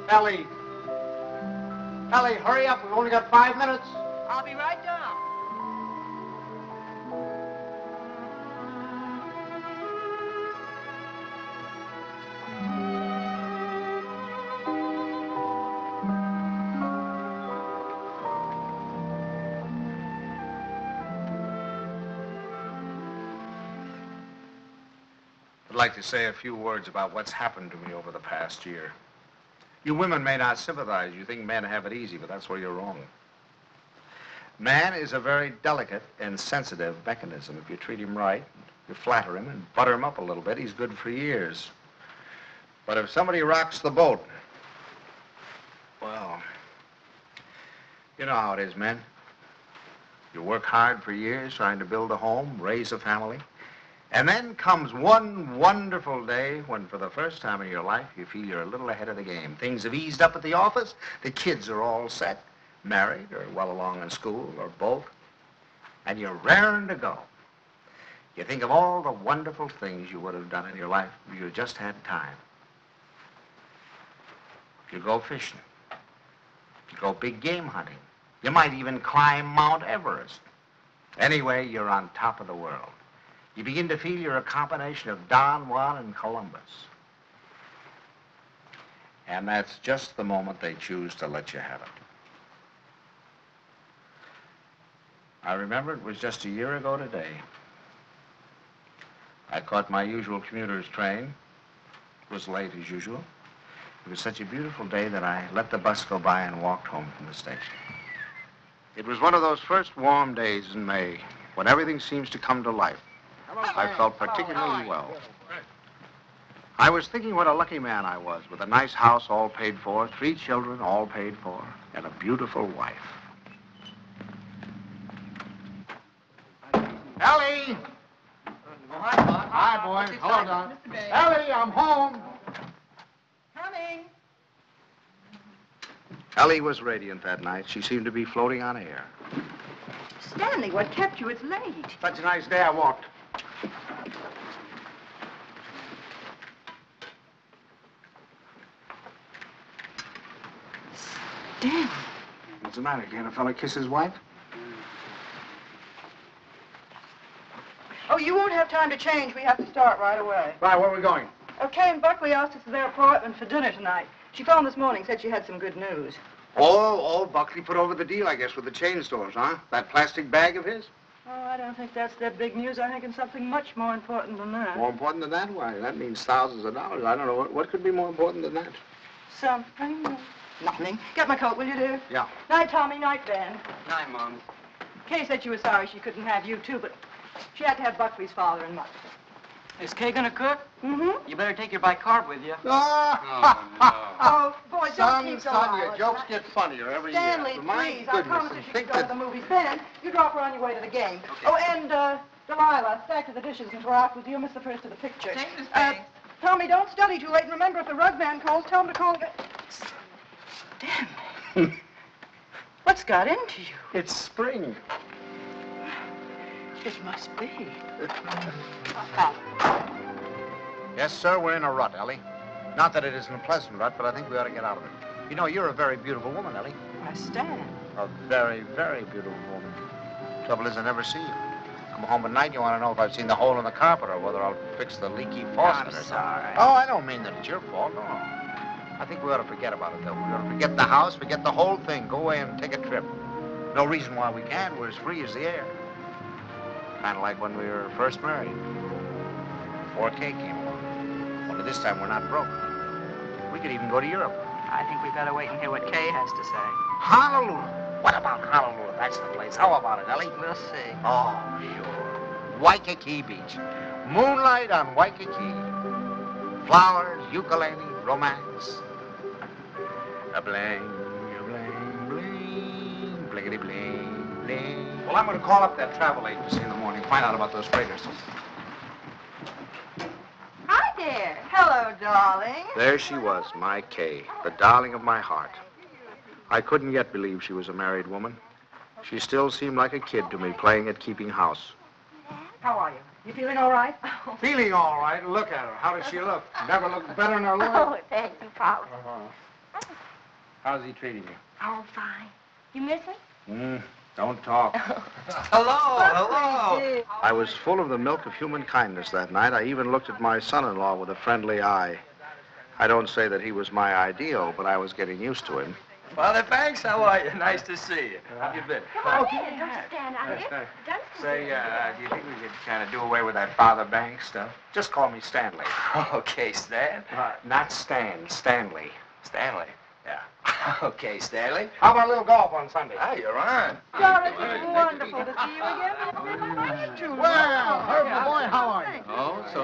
Ellie! Ellie, hurry up. We've only got 5 minutes. I'll be right down. I'd like to say a few words about what's happened to me over the past year. You women may not sympathize. You think men have it easy, but that's where you're wrong. Man is a very delicate and sensitive mechanism. If you treat him right, you flatter him and butter him up a little bit, he's good for years. But if somebody rocks the boat, well, you know how it is, men. You work hard for years trying to build a home, raise a family. And then comes one wonderful day when, for the first time in your life, you feel you're a little ahead of the game. Things have eased up at the office. The kids are all set, married or well along in school or both. And you're raring to go. You think of all the wonderful things you would have done in your life if you just had time. You go fishing. You go big game hunting. You might even climb Mount Everest. Anyway, you're on top of the world. You begin to feel you're a combination of Don Juan and Columbus. And that's just the moment they choose to let you have it. I remember it was just a year ago today. I caught my usual commuter's train. It was late as usual. It was such a beautiful day that I let the bus go by and walked home from the station. It was one of those first warm days in May when everything seems to come to life. I felt particularly well. I was thinking what a lucky man I was, with a nice house all paid for, 3 children all paid for, and a beautiful wife. Ellie! Hi, boys. Hello, Don. Ellie, I'm home. Coming. Ellie was radiant that night. She seemed to be floating on air. Stanley, what kept you? It's late. Such a nice day I walked. Stanley. What's the matter? Can't a fella kiss his wife? Oh, you won't have time to change. We have to start right away. Right, where are we going? Kay and Buckley asked us to their apartment for dinner tonight. She phoned this morning, said she had some good news. Oh, Buckley put over the deal, I guess, with the chain stores, huh? That plastic bag of his? Oh, I don't think that's their big news. I think it's something much more important than that. More important than that? Why, that means thousands of dollars. I don't know. What could be more important than that? Something? Nothing. Get my coat, will you, dear? Yeah. Night, Tommy. Night, Ben. Night, Mom. Kay said she was sorry she couldn't have you, too, but she had to have Buckley's father and mother. Is Kay gonna cook? Mm-hmm. You better take your bicarb with you. Oh, boy, don't keep going on. Your jokes get funnier every Stanley, year. My please, I goodness, promised her and she think could go to that... the movies. Ben, you drop her on your way to the game. Okay. Oh, and, Delilah, stack to the dishes until after you'll miss the first of the picture. Thanks, Miss Banks. Tommy, don't study too late, and remember, if the rug man calls, tell him to call again. Stanley. What's got into you? It's spring. It must be. Yes, sir, we're in a rut, Ellie. Not that it isn't a pleasant rut, but I think we ought to get out of it. You know, you're a very beautiful woman, Ellie. I stand. A very, very beautiful woman. Trouble is, I never see you. Come home at night, you want to know if I've seen the hole in the carpet or whether I'll fix the leaky faucet or something. Sorry. Oh, I don't mean that it's your fault, no. I think we ought to forget about it, though. We ought to forget the house, forget the whole thing. Go away and take a trip. No reason why we can't. We're as free as the air. Kind of like when we were first married. Before Kay came along. Only this time we're not broke. We could even go to Europe. I think we better wait and hear what Kay has to say. Honolulu. What about Honolulu? That's the place. How about it, Ellie? We'll see. Oh, sure. Waikiki Beach. Moonlight on Waikiki. Flowers, ukulele, romance. A bling, bling, bliggity bling, bling. Well, I'm going to call up that travel agency in the morning, find out about those freighters. Hi there. Hello, darling. There she was, my Kay, the darling of my heart. I couldn't yet believe she was a married woman. She still seemed like a kid to me, playing at keeping house. How are you? You feeling all right? Feeling all right. Look at her. How does she look? Never looked better in her life. Oh, thank you, Pop. How's he treating you? Oh, fine. You miss him? Don't talk. Hello. I was full of the milk of human kindness that night. I even looked at my son-in-law with a friendly eye. I don't say that he was my ideal, but I was getting used to him. Father Banks, how are you? Nice to see you. How you been? Come on in. Don't stand out here. Say, do you think we could kind of do away with that Father Banks stuff? Just call me Stanley. Okay, Stan. Not Stan, Stanley. Stanley. Yeah. Okay, Stanley. How about a little golf on Sunday? Ah, you're on. Doris, it's wonderful to see you again. Well, Herbie boy, how are you? Oh, so.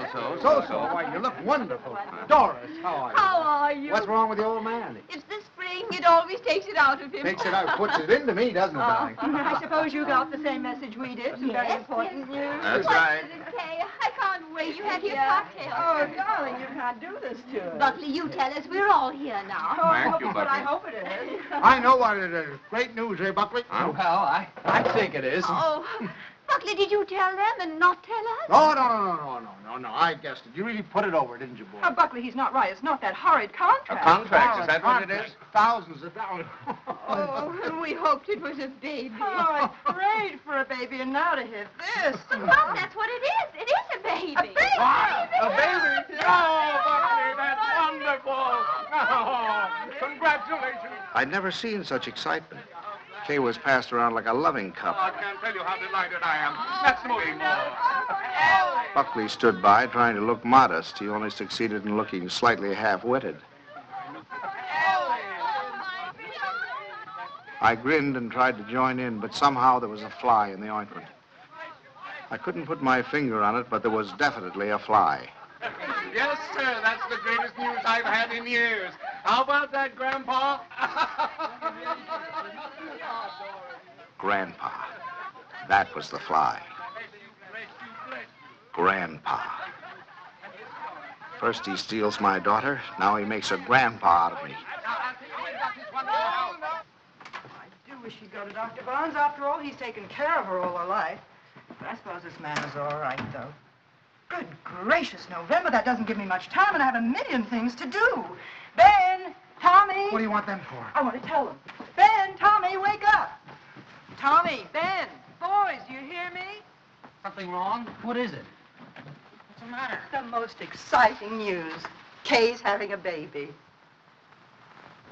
Why, you look wonderful. Doris, how are you? How are you? What's wrong with the old man? It's the spring. It always takes it out of him. Takes it out, puts it into me, doesn't it, darling? I suppose you got the same message we did. Some very important news. That's What right. is it, Kay? I can't wait. You have your Yeah. cocktail. Oh, darling, you can't do this to us. Buckley, you tell us. We're all here now. Oh, you, but I Buckley. hope it is. I know what it is. Great news, eh, Buckley? Well, I think it is. Oh, Buckley, did you tell them and not tell us? Oh, no. I guessed it. You really put it over, didn't you, boy? Oh, Buckley, he's not right. It's not that horrid contract. Contract, is that what it is? Thousands of dollars. Oh, we hoped it was a baby. Oh, I prayed for a baby, and now to hit this. Well, that's what it is. It is a baby. A baby. A baby? Oh, Buckley, that's wonderful. Oh, congratulations. I'd never seen such excitement. Kay was passed around like a loving cup. I can't tell you how delighted I am. Let's move more. Buckley stood by, trying to look modest. He only succeeded in looking slightly half-witted. I grinned and tried to join in, but somehow there was a fly in the ointment. I couldn't put my finger on it, but there was definitely a fly. Yes, sir. That's the greatest news I've had in years. How about that, Grandpa? Grandpa. That was the fly. Grandpa. First he steals my daughter, now he makes a grandpa out of me. I do wish he'd go to Dr. Barnes. After all, he's taken care of her all her life. But I suppose this man is all right, though. Good gracious, November. That doesn't give me much time, and I have a million things to do. Ben! Tommy! What do you want them for? I want to tell them. Ben! Tommy, wake up! Tommy! Ben! Boys, do you hear me? Something wrong? What is it? What's the matter? The most exciting news. Kay's having a baby.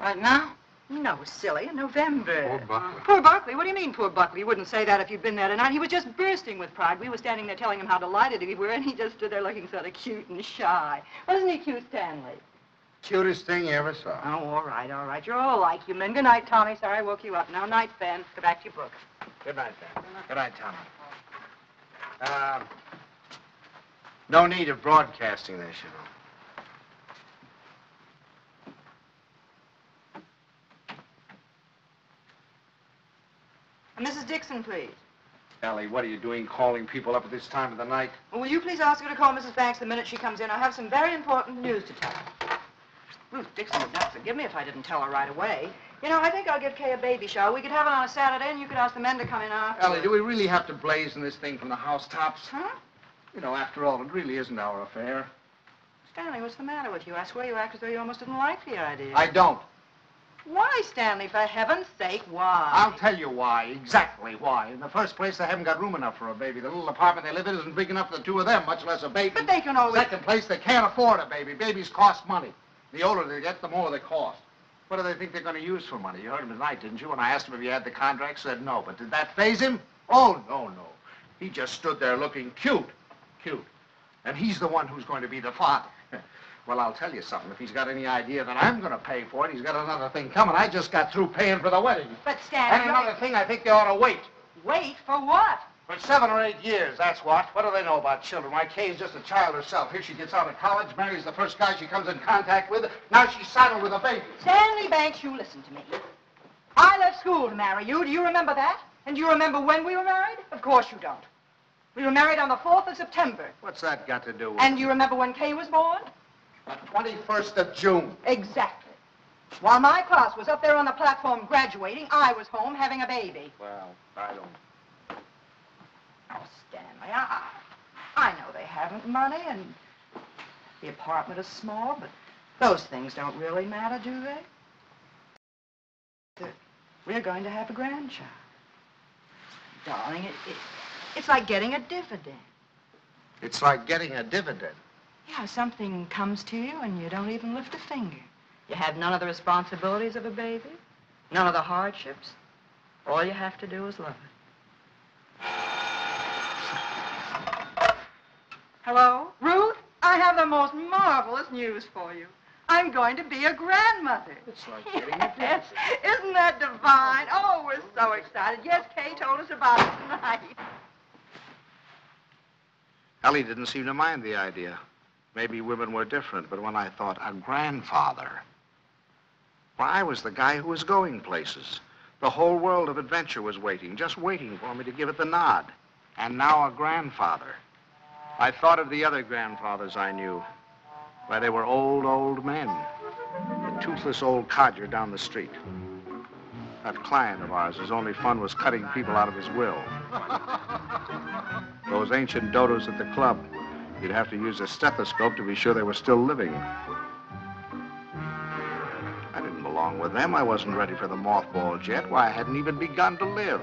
Right now? No, silly, in November. Poor Buckley. Poor Buckley? What do you mean, poor Buckley? You wouldn't say that if you'd been there tonight. He was just bursting with pride. We were standing there telling him how delighted we were, and he just stood there looking sort of cute and shy. Wasn't he cute, Stanley? Cutest thing you ever saw. Oh, all right. You're all like you men. Good night, Tommy. Sorry I woke you up. Now, night, Ben. Go back to your book. Good night, Ben. Good night, Tommy. No need of broadcasting this, you know. Mrs. Dixon, please. Ellie, what are you doing calling people up at this time of the night? Well, will you please ask her to call Mrs. Banks the minute she comes in? I have some very important news to tell her. Ruth Dixon would not forgive me if I didn't tell her right away. You know, I think I'll give Kay a baby shower. We could have it on a Saturday, and you could ask the men to come in after. Ellie, do we really have to blazon this thing from the housetops? Huh? You know, after all, it really isn't our affair. Stanley, what's the matter with you? I swear you act as though you almost didn't like the idea. I don't. Why, Stanley, for heaven's sake, why? I'll tell you why, exactly why. In the first place, they haven't got room enough for a baby. The little apartment they live in isn't big enough for the two of them, much less a baby. But they can always... Second place, they can't afford a baby. Babies cost money. The older they get, the more they cost. What do they think they're going to use for money? You heard him tonight, didn't you? When I asked him if he had the contract, said no. But did that faze him? Oh, no. He just stood there looking cute. And he's the one who's going to be the father. Well, I'll tell you something. If he's got any idea that I'm going to pay for it, he's got another thing coming. I just got through paying for the wedding. But, Stanley... And another thing, I think they ought to wait. Wait for what? For 7 or 8 years, that's what. What do they know about children? Why, Kay's just a child herself. Here she gets out of college, marries the first guy she comes in contact with. Now she's saddled with a baby. Stanley Banks, you listen to me. I left school to marry you. Do you remember that? And do you remember when we were married? Of course you don't. We were married on the 4th of September. What's that got to do with And do you remember when Kay was born? The 21st of June. Exactly. While my class was up there on the platform graduating, I was home having a baby. Well, I don't... Oh, Stanley, I know they haven't money and the apartment is small, but those things don't really matter, do they? We're going to have a grandchild. Darling, it's like getting a dividend. It's like getting a dividend. Yeah, something comes to you and you don't even lift a finger. You have none of the responsibilities of a baby, none of the hardships. All you have to do is love it. Hello? Ruth, I have the most marvelous news for you. I'm going to be a grandmother. It's like getting a dividend. Isn't that divine? Oh, we're so excited. Yes, Kay told us about it tonight. Ellie didn't seem to mind the idea. Maybe women were different, but when I thought a grandfather, well, I was the guy who was going places. The whole world of adventure was waiting, just waiting for me to give it the nod. And now a grandfather. I thought of the other grandfathers I knew. Why, they were old men. The toothless old codger down the street. That client of ours, whose only fun was cutting people out of his will. Those ancient dodos at the club. You'd have to use a stethoscope to be sure they were still living. I didn't belong with them. I wasn't ready for the mothballs yet. Why, I hadn't even begun to live.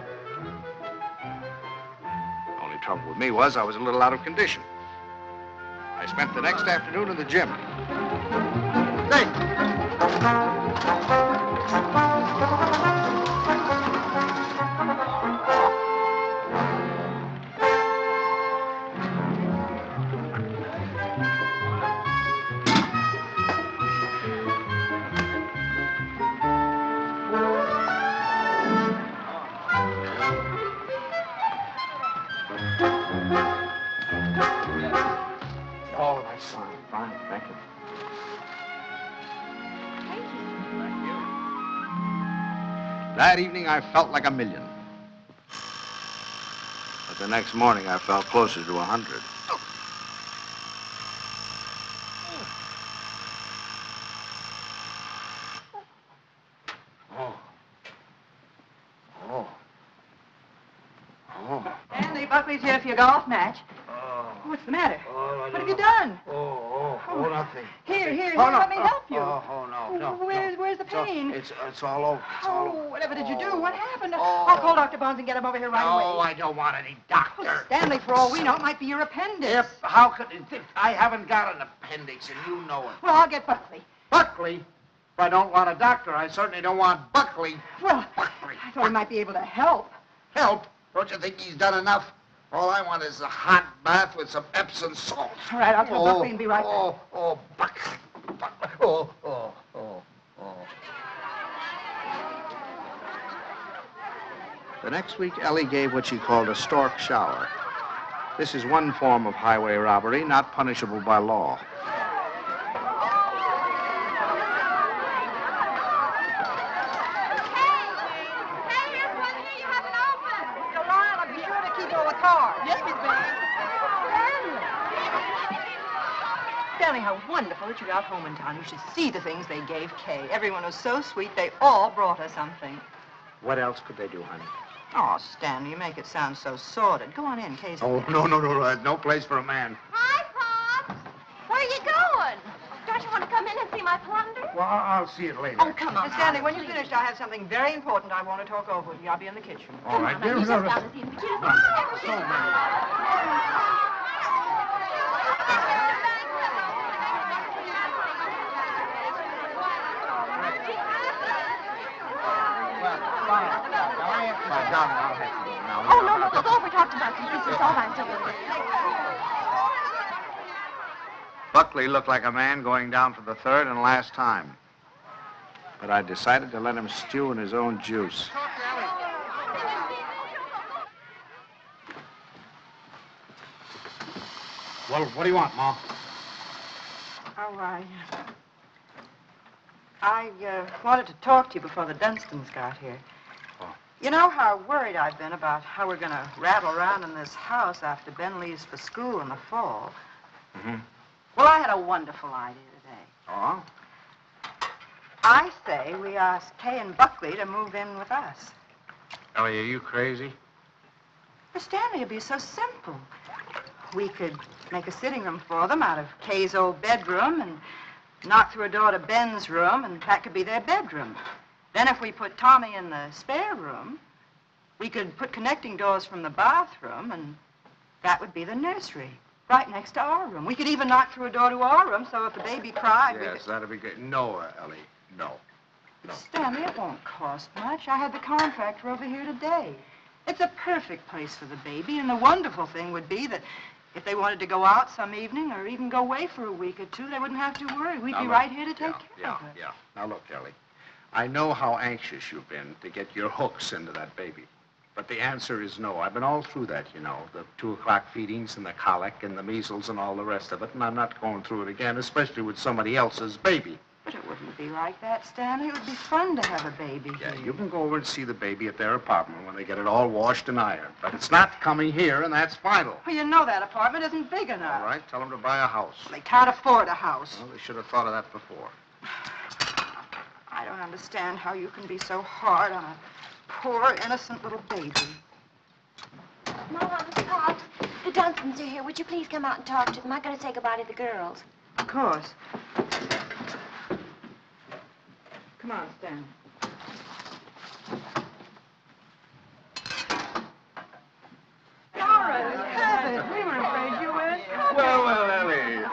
The only trouble with me was I was a little out of condition. I spent the next afternoon in the gym. Hey! Oh, that's fine. Fine, thank you. Thank you. That evening, I felt like $1 million. But the next morning, I felt closer to 100. Stanley, Buckley's here for your golf match. What's the matter? What have you done? Nothing. Here, no. let me help you. No. Where's the pain? It's all over. It's all over. Whatever did you do? What happened? I'll call Dr. Bones and get him over here right away. No, I don't want any doctor. Stanley, for all we know, it might be your appendix. How could I haven't got an appendix, and you know it. Well, I'll get Buckley. Buckley? If I don't want a doctor, I certainly don't want Buckley. Well, Buckley. I thought he might be able to help. Help? Don't you think he's done enough? All I want is a hot bath with some Epsom salt. All right, I'll tell Buckley and be right back. Buckley. The next week, Ellie gave what she called a stork shower. This is one form of highway robbery not punishable by law. Stanley, how wonderful that you got home in time. You should see the things they gave Kay. Everyone was so sweet, they all brought her something. What else could they do, honey? Oh, Stanley, you make it sound so sordid. Go on in, Kay's... Oh, no. No place for a man. Hi, Pops. Where are you going? Don't you want to come in and see my plunder? Well, I'll see it later. Oh, come on. Miss Stanley, when you're finished, I have something very important I want to talk over with you. I'll be in the kitchen. All right, dear. He's just down to see the kitchen. Oh, no, go over. We talked about some pieces. All right, don't worry. Buckley looked like a man going down for the third and last time. But I decided to let him stew in his own juice. Well, what do you want, Ma? Oh, I wanted to talk to you before the Dunstons got here. Oh. You know how worried I've been about how we're going to rattle around in this house after Ben leaves for school in the fall. Mm-hmm. Well, I had a wonderful idea today. Oh? I say we ask Kay and Buckley to move in with us. Ellie, are you crazy? Miss Stanley, it'd be so simple. We could make a sitting room for them out of Kay's old bedroom and knock through a door to Ben's room, and that could be their bedroom. Then if we put Tommy in the spare room, we could put connecting doors from the bathroom, and that would be the nursery, right next to our room. We could even knock through a door to our room, so if the baby cried, we Yes, could... that'd be good. No, Ellie, no. No. Stanley, it won't cost much. I had the contractor over here today. It's a perfect place for the baby, and the wonderful thing would be that if they wanted to go out some evening or even go away for a week or two, they wouldn't have to worry. We'd Now, be look. right here to take care of her. Yeah. Now, look, Ellie, I know how anxious you've been to get your hooks into that baby. But the answer is no. I've been all through that, you know, the 2 o'clock feedings and the colic and the measles and all the rest of it, and I'm not going through it again, especially with somebody else's baby. But it wouldn't be like that, Stanley. It would be fun to have a baby Yeah, here. you can go over and see the baby at their apartment when they get it all washed and ironed. But it's not coming here, and that's final. Well, you know that apartment isn't big enough. All right, tell them to buy a house. They can't afford a house. Well, they should have thought of that before. I don't understand how you can be so hard on a poor, innocent little baby. Mama, Miss Potts, the Dunstons are here. Would you please come out and talk to them? I gotta say goodbye to the girls. Of course. Come on, Stanley. We were afraid you were. Well, Ellie.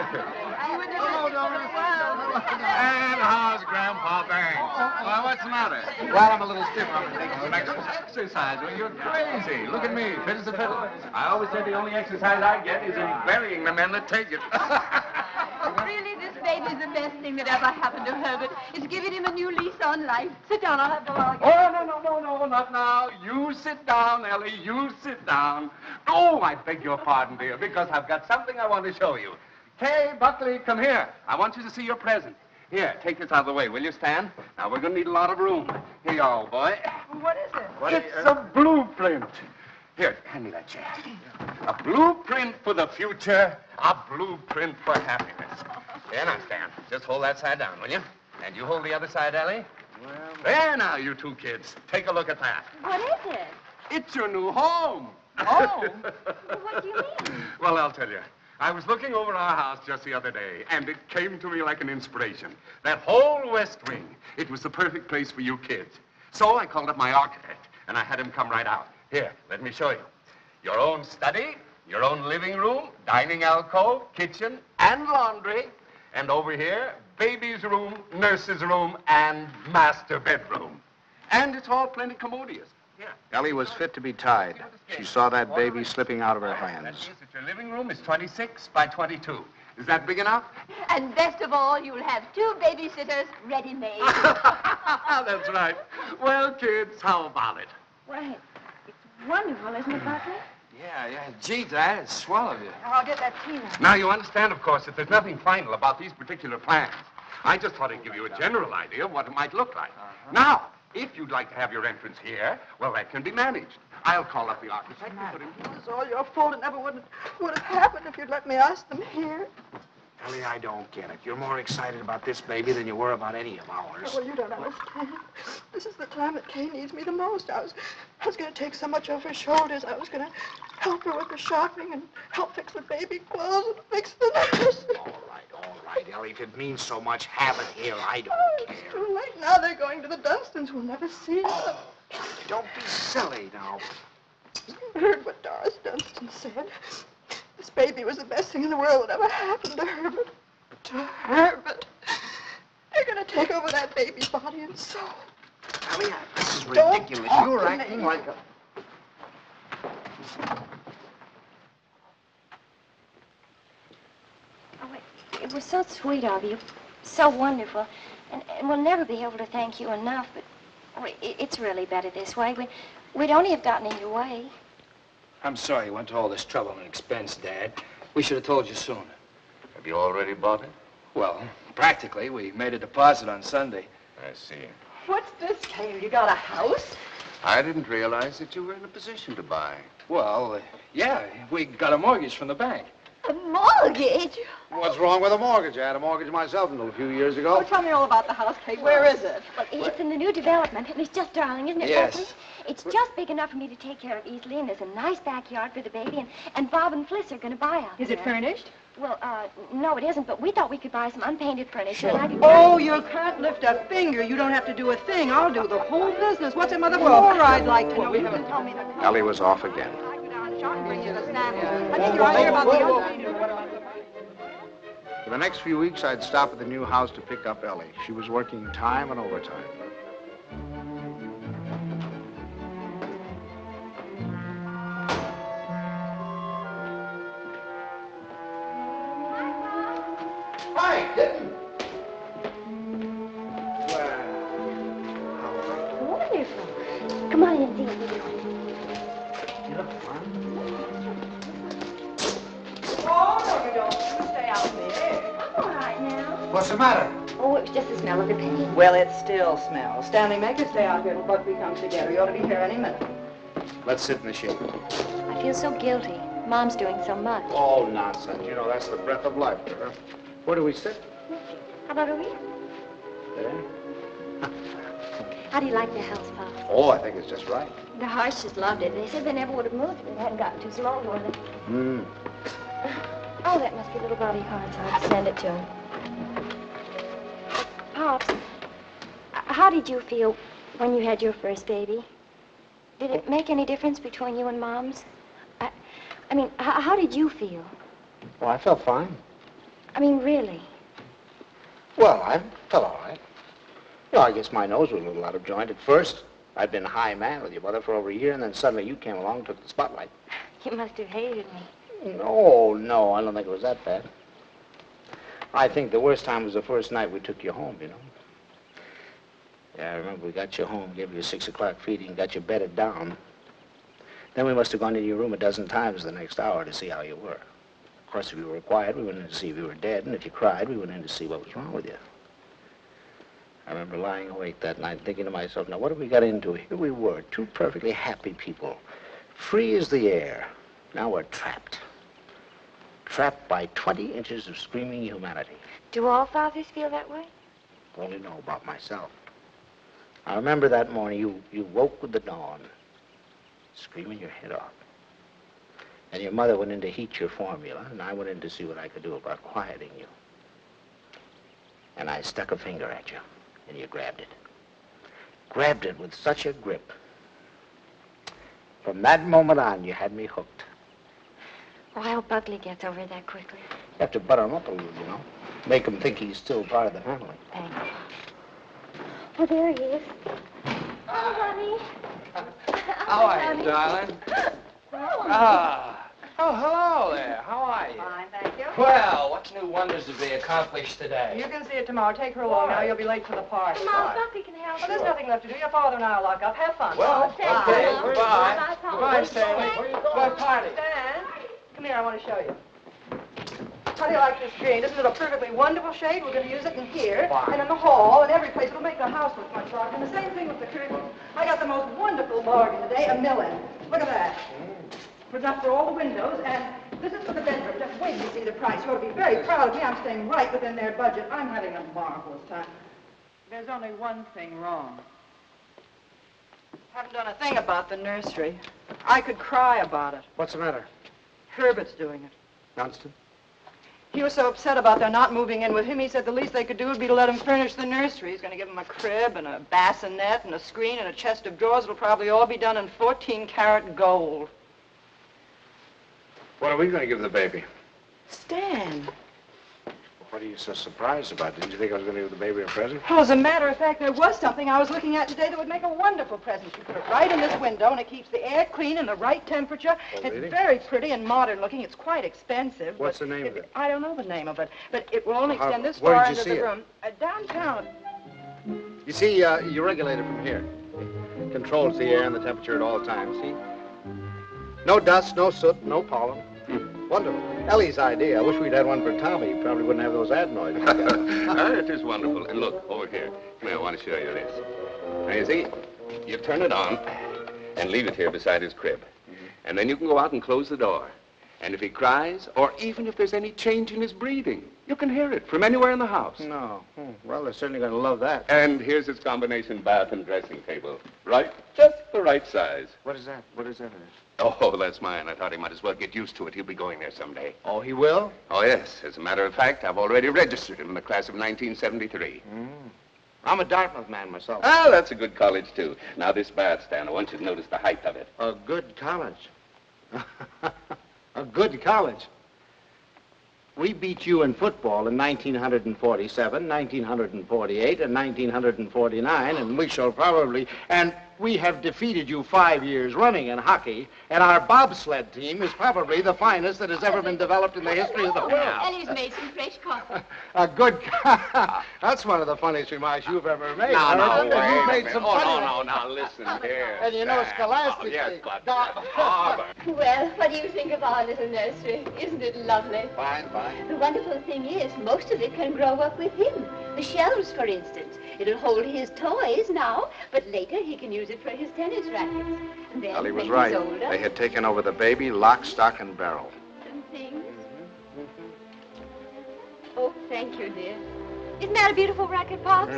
And how's Grandpa Banks? Well, what's the matter? Well, I'm a little stiff. I'm taking Some exercise. Well, you're crazy. Look at me, fit as a fiddle. I always said the only exercise I get is in burying the men that take it. Really, this baby's the best thing that ever happened to Herbert. It's giving him a new lease on life. Sit down, I'll have the log. Oh, no, not now. You sit down, Ellie. You sit down. Oh, I beg your pardon, dear, because I've got something I want to show you. Kay, Buckley, come here. I want you to see your present. Here, take this out of the way, will you, Stan? Now, we're going to need a lot of room. Here you are, old boy. What is it? It's a blueprint. Here, hand me that chair. A blueprint for the future, a blueprint for happiness. Here now, Stan. Just hold that side down, will you? And you hold the other side, Ellie. Well, there now, you 2 kids. Take a look at that. What is it? It's your new home. Oh. What do you mean? Well, I'll tell you. I was looking over our house just the other day, and it came to me like an inspiration. That whole west wing, it was the perfect place for you kids. So I called up my architect, and I had him come right out. Here, let me show you. Your own study, your own living room, dining alcove, kitchen, and laundry. And over here, baby's room, nurse's room, and master bedroom. And it's all plenty commodious. Here. Ellie was fit to be tied. She saw that baby slipping out of her That hands. means that your living room is 26 by 22. Is that big enough? And best of all, you'll have 2 babysitters ready-made. That's right. Well, kids, how about it? Why, it's wonderful, isn't it, Buckley? Yeah. Gee, Dad, it's swell of you. I'll get that tea now. Now, you understand, of course, that there's nothing final about these particular plans. I just thought I'd give you a general idea of what it might look like. Now, if you'd like to have your entrance here, well, that can be managed. I'll call up the architect and put him here. It's all your fault. It never would have happened if you'd let me ask them here. Ellie, I don't get it. You're more excited about this baby than you were about any of ours. Well, you don't understand. This is the time that Kay needs me the most. I was going to take so much off her shoulders. I was going to help her with the shopping and help fix the baby clothes and fix the nurse. All right, Ellie. If it means so much, have it here. I don't care. It's too late now. They're going to the Dunstons. We'll never see them. Don't be silly now. You heard what Doris Dunstan said. This baby was the best thing in the world that ever happened to her, but to her, but they're going to take over that baby's body and soul. Ellie, this is Don't ridiculous. talk You're to acting me. like a... Oh, it was so sweet of you, so wonderful, and we'll never be able to thank you enough, but it's really better this way. We'd only have gotten in your way. I'm sorry you went to all this trouble and expense, Dad. We should have told you sooner. Have you already bought it? Well, practically. We made a deposit on Sunday. I see. What's this, Kay? You got a house? I didn't realize that you were in a position to buy. Well, yeah, we got a mortgage from the bank. A mortgage? What's wrong with a mortgage? I had a mortgage myself until a few years ago. Oh, tell me all about the house, Kay. Where is it? Well, it's in the new development, and it's just darling, isn't it, Yes. Leslie? It's just big enough for me to take care of easily, and there's a nice backyard for the baby, and Bob and Fliss are going to buy out Is it there. furnished? Well, no, it isn't, but we thought we could buy some unpainted furniture. And I could Oh, you can't lift a finger. You don't have to do a thing. I'll do the whole business. What's another floor I'd like to know? You can tell me the color. Ellie was off again. I go down and shop and bring you the samples. I think you're right about the unpainted. For the next few weeks, I'd stop at the new house to pick up Ellie. She was working time and overtime. Hi, Kitten. Wonderful. Come on in and see what we're doing. You look fine. Oh, no, you don't. You stay out there. I'm all right now. What's the matter? Oh, it was just the smell of the paint. Well, it still smells. Stanley, make her stay out here till Buckley comes together. You ought to be here any minute. Let's sit in the shade. I feel so guilty. Mom's doing so much. Oh, nonsense. You know, that's the breath of life for her. Where do we sit? How about over here? There. How do you like the house, Pop? Oh, I think it's just right. The Harshes loved it. They said they never would have moved if it hadn't gotten too small for them. Oh, that must be little Bobby Hart's. I'll send it to him. Pops, how did you feel when you had your first baby? Did it make any difference between you and Mom's? I mean, how did you feel? Well, I felt fine. I mean, really? Well, I felt all right. You know, I guess my nose was a little out of joint at first. I'd been high man with your mother for over a year, and then suddenly you came along and took the spotlight. You must have hated me. No, I don't think it was that bad. I think the worst time was the first night we took you home, you know. Yeah, I remember we got you home, gave you a 6 o'clock feeding, got you bedded down. Then we must have gone into your room a dozen times the next hour to see how you were. Of course, if you were quiet, we went in to see if you were dead, and if you cried, we went in to see what was wrong with you. I remember lying awake that night thinking to myself, now what have we got into? Here we were, two perfectly happy people, free as the air. Now we're trapped. Trapped by 20 inches of screaming humanity. Do all fathers feel that way? Only know about myself. I remember that morning you woke with the dawn, screaming your head off. And your mother went in to heat your formula, and I went in to see what I could do about quieting you. And I stuck a finger at you, and you grabbed it. Grabbed it with such a grip. From that moment on, you had me hooked. Oh, I hope Buckley gets over that quickly. You have to butter him up a little, you know. Make him think he's still part of the family. Thanks. Oh, there he is. Oh, honey. How are you, darling? Oh, hello there. How are you? Fine, thank you. Well, what new wonders have they accomplished today? You can see it tomorrow. Take her along now. You'll be late for the party. Mom, Buckley can help Well, there's nothing left to do. Your father and I will lock up. Have fun. Well, Thank okay, you. goodbye. Bye, Pop. Goodbye, Stanley. What party? Stan, come here. I want to show you. How do you like this green? Isn't it a perfectly wonderful shade? We're going to use it in here, and in the hall, and every place. It'll make the house look much larger. And the same thing with the curtains. I got the most wonderful bargain today, $1 million. Look at that. It's enough for all the windows, and This is for the bedroom. Just wait till you see the price. You'll be very proud of me. I'm staying right within their budget. I'm having a marvelous time. There's only one thing wrong. Haven't done a thing about the nursery. I could cry about it. What's the matter? Herbert's doing it. Johnston? He was so upset about their not moving in with him, he said the least they could do would be to let him furnish the nursery. He's going to give him a crib and a bassinet and a screen and a chest of drawers. It'll probably all be done in 14-karat gold. What are we going to give the baby? Stan. What are you so surprised about? Didn't you think I was going to give the baby a present? Well, as a matter of fact, there was something I was looking at today that would make a wonderful present. You put it right in this window, and it keeps the air clean and the right temperature. Oh, it's really? very pretty and modern looking. It's quite expensive. What's but the name of it? I don't know the name of it, but it will only Well, extend this where far did you into see the it? room. Downtown. You see, you regulate it from here. Controls the air and the temperature at all times, see? No dust, no soot, no pollen. Wonderful. Ellie's idea. I wish we'd had one for Tommy. He probably wouldn't have those adenoids. It is wonderful. And look, over here. Come here, I want to show you this. Now, you see, you turn it on and leave it here beside his crib. And then you can go out and close the door. And if he cries, or even if there's any change in his breathing, you can hear it from anywhere in the house. No. Well, they're certainly going to love that. And here's his combination bath and dressing table. Right? Just the right size. What is that? What is that? Oh, that's mine. I thought he might as well get used to it. He'll be going there someday. Oh, he will? Oh, yes. As a matter of fact, I've already registered him in the class of 1973. I'm a Dartmouth man myself. Oh, that's a good college, too. Now, this bath stand, I want you to notice the height of it. A good college. A good college. We beat you in football in 1947, 1948, and 1949, and we shall probably... And we have defeated you 5 years running in hockey, and our bobsled team is probably the finest that has ever been developed in the history of the world. Ellie's made some fresh coffee. A good... That's one of the funniest remarks you've ever made. No, You've wait made some Oh, funny... no, listen here. And you know, Stan. scholastically... Oh, yes, but... Well, what do you think of our little nursery? Isn't it lovely? Fine, fine. The wonderful thing is, most of it can grow up with him. The shelves, for instance. It'll hold his toys now, but later he can use it for his tennis rackets. And then, Ellie was when right. he's older, They had taken over the baby, lock, stock, and barrel. and things. Oh, thank you, dear. Isn't that a beautiful racket, Pops?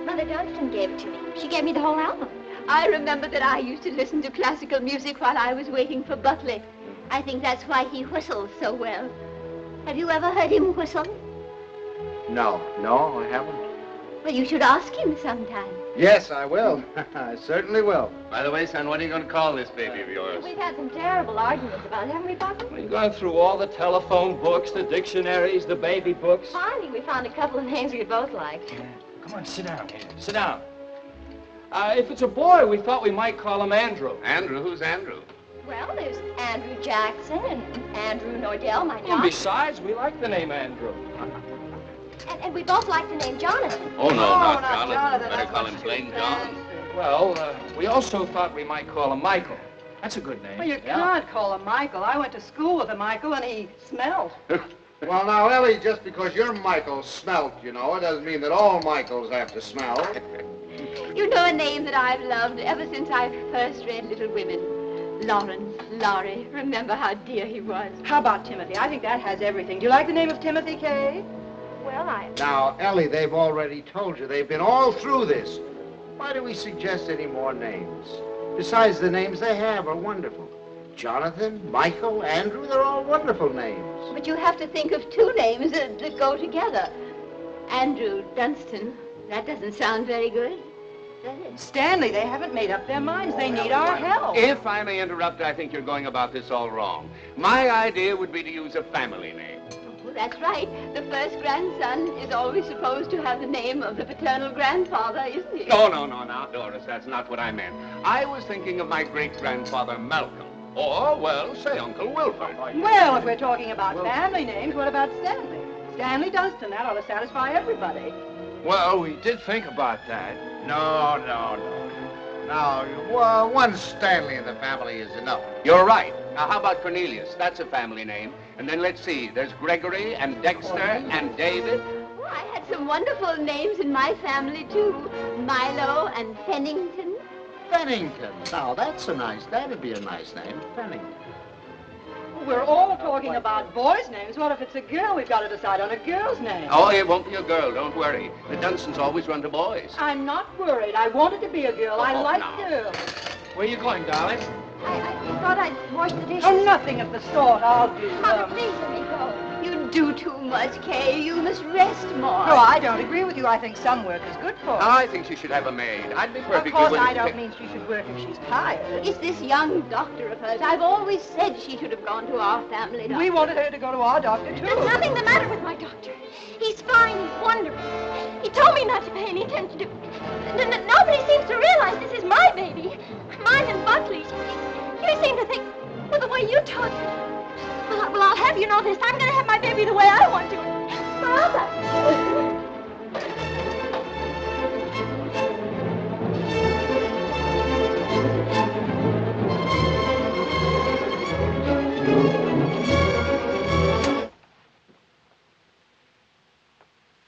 Mother Dunstan gave it to me. She gave me the whole album. I remember that I used to listen to classical music while I was waiting for Buckley. I think that's why he whistles so well. Have you ever heard him whistle? No, I haven't. Well, you should ask him sometime. Yes, I will. I certainly will. By the way, son, what are you going to call this baby of yours? We've had some terrible arguments about it, haven't we, Papa? We've gone through all the telephone books, the dictionaries, the baby books. Finally, we found a couple of names we both liked. Come on, sit down here. Sit down. If it's a boy, we thought we might call him Andrew. Andrew? Who's Andrew? Well, there's Andrew Jackson and Andrew Nordell, my And dog. besides, we like the name Andrew. And we both like the name Jonathan. Oh, no, not not Jonathan. Jonathan. Better That's call what him she plain said. John. Well, we also thought we might call him Michael. That's a good name. Well, you can't call him Michael. I went to school with a Michael, and he smelled. Well, now, Ellie, just because your Michael smelt, you know, it doesn't mean that all Michaels have to smell. You know a name that I've loved ever since I first read Little Women. Lawrence, Laurie. Remember how dear he was. How about Timothy? I think that has everything. Do you like the name of Timothy, Kay? Well, Now, Ellie, they've already told you. They've been all through this. Why do we suggest any more names? Besides, the names they have are wonderful. Jonathan, Michael, Andrew, they're all wonderful names. But you have to think of two names that go together. Andrew Dunstan. That doesn't sound very good, does it? Stanley, they haven't made up their minds. They need our help. If I may interrupt, I think you're going about this all wrong. My idea would be to use a family name. Oh, that's right. The first grandson is always supposed to have the name of the paternal grandfather, isn't he? No, now, Doris, that's not what I meant. I was thinking of my great-grandfather Malcolm. Or, well, say Uncle Wilford. Well, if we're talking about family names, what about Stanley? Stanley Dunstan. That ought to satisfy everybody. Well, we did think about that. No. Now, one Stanley in the family is enough. You're right. Now, how about Cornelius? That's a family name. And then let's see. There's Gregory and Dexter and David. Oh, I had some wonderful names in my family, too. Milo and Pennington. Pennington. Now, that'd be a nice name, Pennington. We're all talking about boys' names. What if it's a girl? We've got to decide on a girl's name. Oh, it won't be a girl, don't worry. The Dunstons always run to boys. I'm not worried. I wanted to be a girl. I like no. girls. Where are you going, darling? I thought I'd wash the dishes. Oh, nothing of the sort. I'll do Mother, them. please let me go. You do too much, Kay. You must rest more. No, I don't agree with you. I think some work is good for her. I think she should have a maid. I'd be perfectly Of course, willing I to don't take- mean she should work if she's tired. It's this young doctor of hers. I've always said she should have gone to our family doctor. We wanted her to go to our doctor, There's too. nothing the matter with my doctor. He's fine. He's wonderful. He told me not to pay any attention to... Nobody seems to realize this is my baby. Mine and Buckley's. You seem to think, well, the way you talk... Well, I'll have you know this. I'm going to have my baby the way I want to. Mother!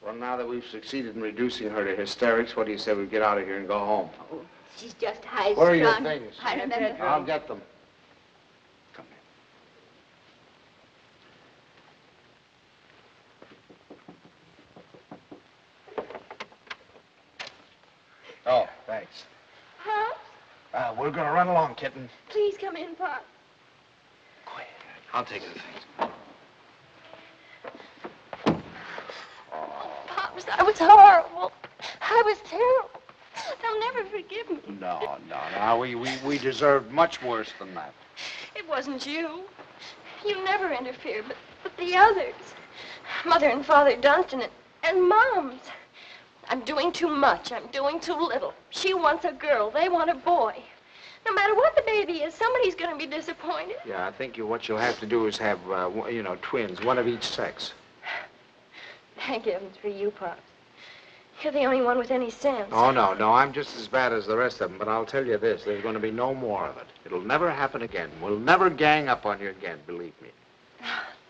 Well, now that we've succeeded in reducing her to hysterics, what do you say we get out of here and go home? Oh, she's just high-strung. Where are your things? I remember. I'll get them. Come here. Oh, thanks. Pops, We're going to run along, kitten. please come in, Pops. Quiet. I'll take the things. Pops, I was horrible. I was terrible. They'll never forgive me. No. We deserved much worse than that. It wasn't you. You never interfered, but the others. Mother and Father Dunstan and Moms. I'm doing too much. I'm doing too little. She wants a girl. They want a boy. No matter what the baby is, somebody's going to be disappointed. Yeah, I think what you'll have to do is have, twins, one of each sex. Thank heavens for you, Pops. You're the only one with any sense. Oh, no, I'm just as bad as the rest of them, but I'll tell you this, there's going to be no more of it. It'll never happen again. We'll never gang up on you again, believe me.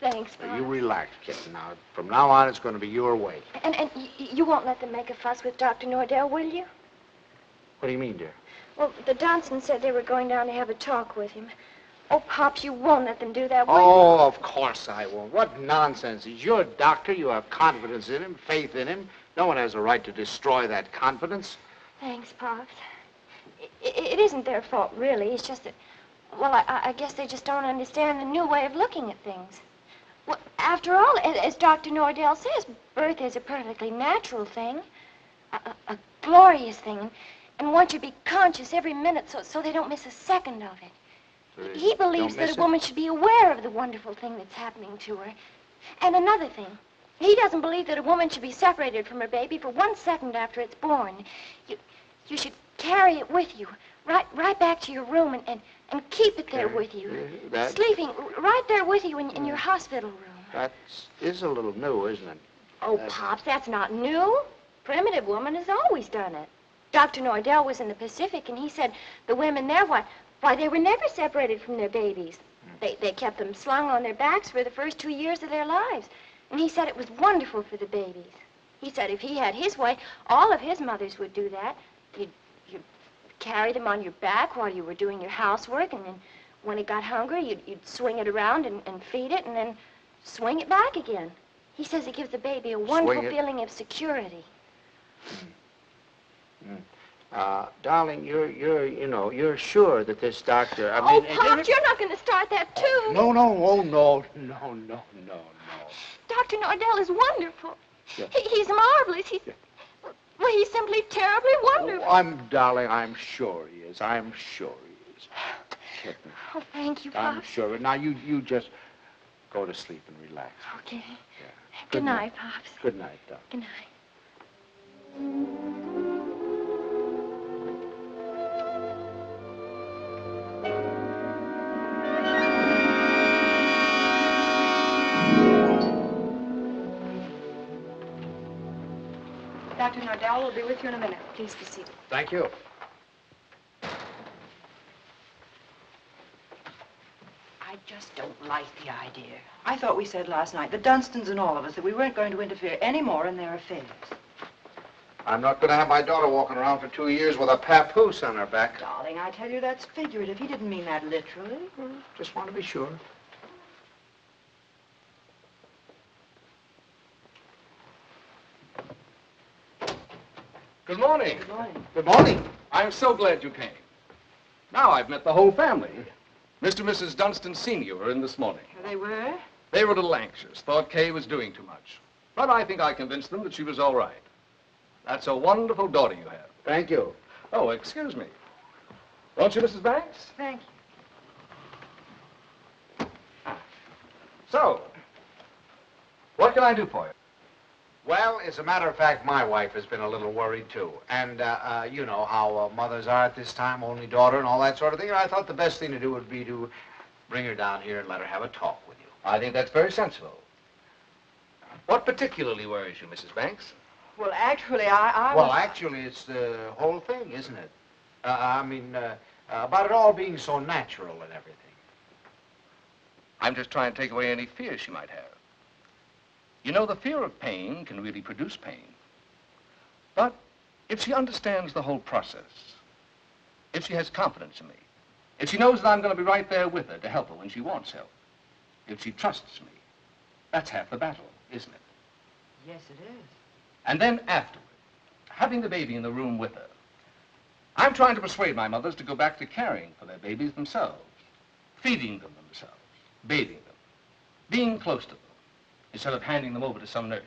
Thanks, So Pops. you relax, kitten. Now, from now on, it's going to be your way. And you won't let them make a fuss with Dr. Nordell, will you? What do you mean, dear? Well, the Dunstan said they were going down to have a talk with him. Oh, Pops, you won't let them do that, will you? Oh, of course I won't. What nonsense. He's your doctor. You have confidence in him, faith in him. No one has a right to destroy that confidence. Thanks, Pops. It isn't their fault, really. It's just that, well, I guess they just don't understand the new way of looking at things. Well, after all, as Dr. Nordell says, birth is a perfectly natural thing, a glorious thing, and one should be conscious every minute so they don't miss a second of it. So they He believes don't that miss a woman should be aware of the wonderful thing that's happening to her. And another thing, he doesn't believe that a woman should be separated from her baby for 1 second after it's born. You should carry it with you, right back to your room and keep it there with you. That Sleeping right there with you in your hospital room. is a little new, isn't it? Oh, Pops, that's not new. Primitive woman has always done it. Dr. Nordell was in the Pacific, and he said the women there, why, they were never separated from their babies. They kept them slung on their backs for the first 2 years of their lives. And he said it was wonderful for the babies. He said if he had his way, all of his mothers would do that. You'd carry them on your back while you were doing your housework, and then when it got hungry, you'd swing it around and feed it, and then swing it back again. He says it gives the baby a wonderful feeling of security. Darling, you're sure that this doctor, Pops, you're not going to start that, too. No. Dr. Nordell is wonderful. Yeah. He's marvelous. Well, he's simply terribly wonderful. Darling, I'm sure he is. I'm sure he is. Kitten, Oh, thank you, I'm Pops. sure. Now, you just go to sleep and relax. Okay. Yeah. Good night, Pops. Good night, darling. Good night. Dr. Nordell will be with you in a minute. Please be seated. Thank you. I just don't like the idea. I thought we said last night, the Dunstans and all of us, that we weren't going to interfere any more in their affairs. I'm not going to have my daughter walking around for 2 years with a papoose on her back. Darling, I tell you, that's figurative. He didn't mean that literally. Just want to be sure. Good morning. Good morning. Good morning. I'm so glad you came. Now I've met the whole family. Mr. and Mrs. Dunstan Sr. were in this morning. They were? They were a little anxious, thought Kay was doing too much. But I think I convinced them that she was all right. That's a wonderful daughter you have. Thank you. Oh, excuse me. Won't you, Mrs. Banks? Thank you. So, what can I do for you? Well, as a matter of fact, my wife has been a little worried, too. And, you know how mothers are at this time, only daughter and all that sort of thing. And I thought the best thing to do would be to bring her down here and let her have a talk with you. I think that's very sensible. What particularly worries you, Mrs. Banks? Well, actually, I Well, was... actually, it's the whole thing, isn't it? About it all being so natural and everything. I'm just trying to take away any fears she might have. You know, the fear of pain can really produce pain. But if she understands the whole process, if she has confidence in me, if she knows that I'm going to be right there with her to help her when she wants help, if she trusts me, that's half the battle, isn't it? Yes, it is. And then afterward, having the baby in the room with her, I'm trying to persuade my mothers to go back to caring for their babies themselves, feeding them themselves, bathing them, being close to them, instead of handing them over to some nurse.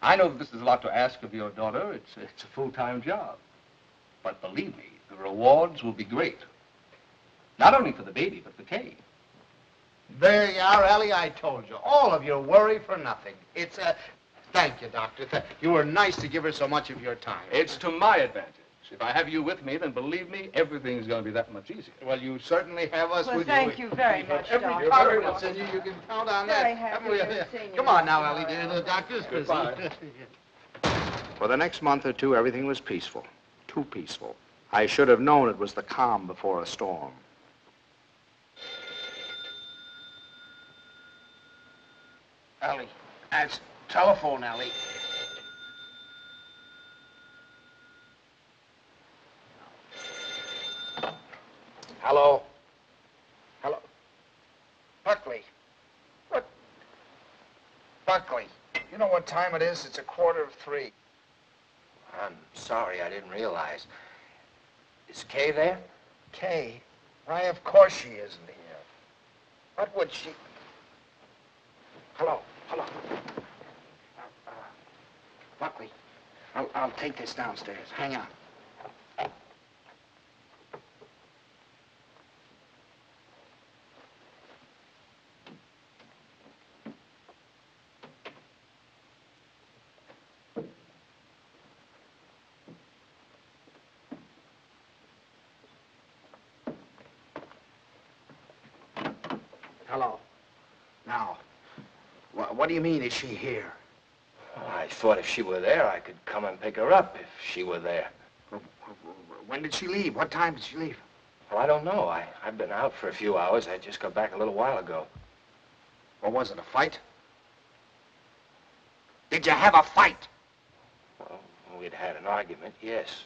I know that this is a lot to ask of your daughter. It's a full-time job. But believe me, the rewards will be great. Not only for the baby, but for Kay. There you are, Ellie. I told you. All of your worry for nothing. It's a... Thank you, Doctor. You were nice to give her so much of your time. It's to my advantage. If I have you with me, then believe me, everything's going to be that much easier. Well, you certainly have us Well, with thank you. you very much, Every Doctor. confidence in you. You can count on Very that. happy Haven't we? to have seen you, Come on Mr. now, Ellie, Morrell. dear. The doctor's busy. Goodbye. For the next month or two, everything was peaceful. Too peaceful. I should have known it was the calm before a storm. Ellie, that's telephone, Ellie. Hello? Hello? Buckley. What? Buckley, you know what time it is? It's 2:45. I'm sorry, I didn't realize. Is Kay there? Kay? Why, of course she isn't here. What would she... Hello, hello. Buckley, I'll take this downstairs. Hang on. Hello. Now, what do you mean, is she here? I thought if she were there, I could come and pick her up if she were there. When did she leave? What time did she leave? Well, I don't know. I've been out for a few hours. I just got back a little while ago. Or was it a fight? Did you have a fight? Well, we'd had an argument, yes.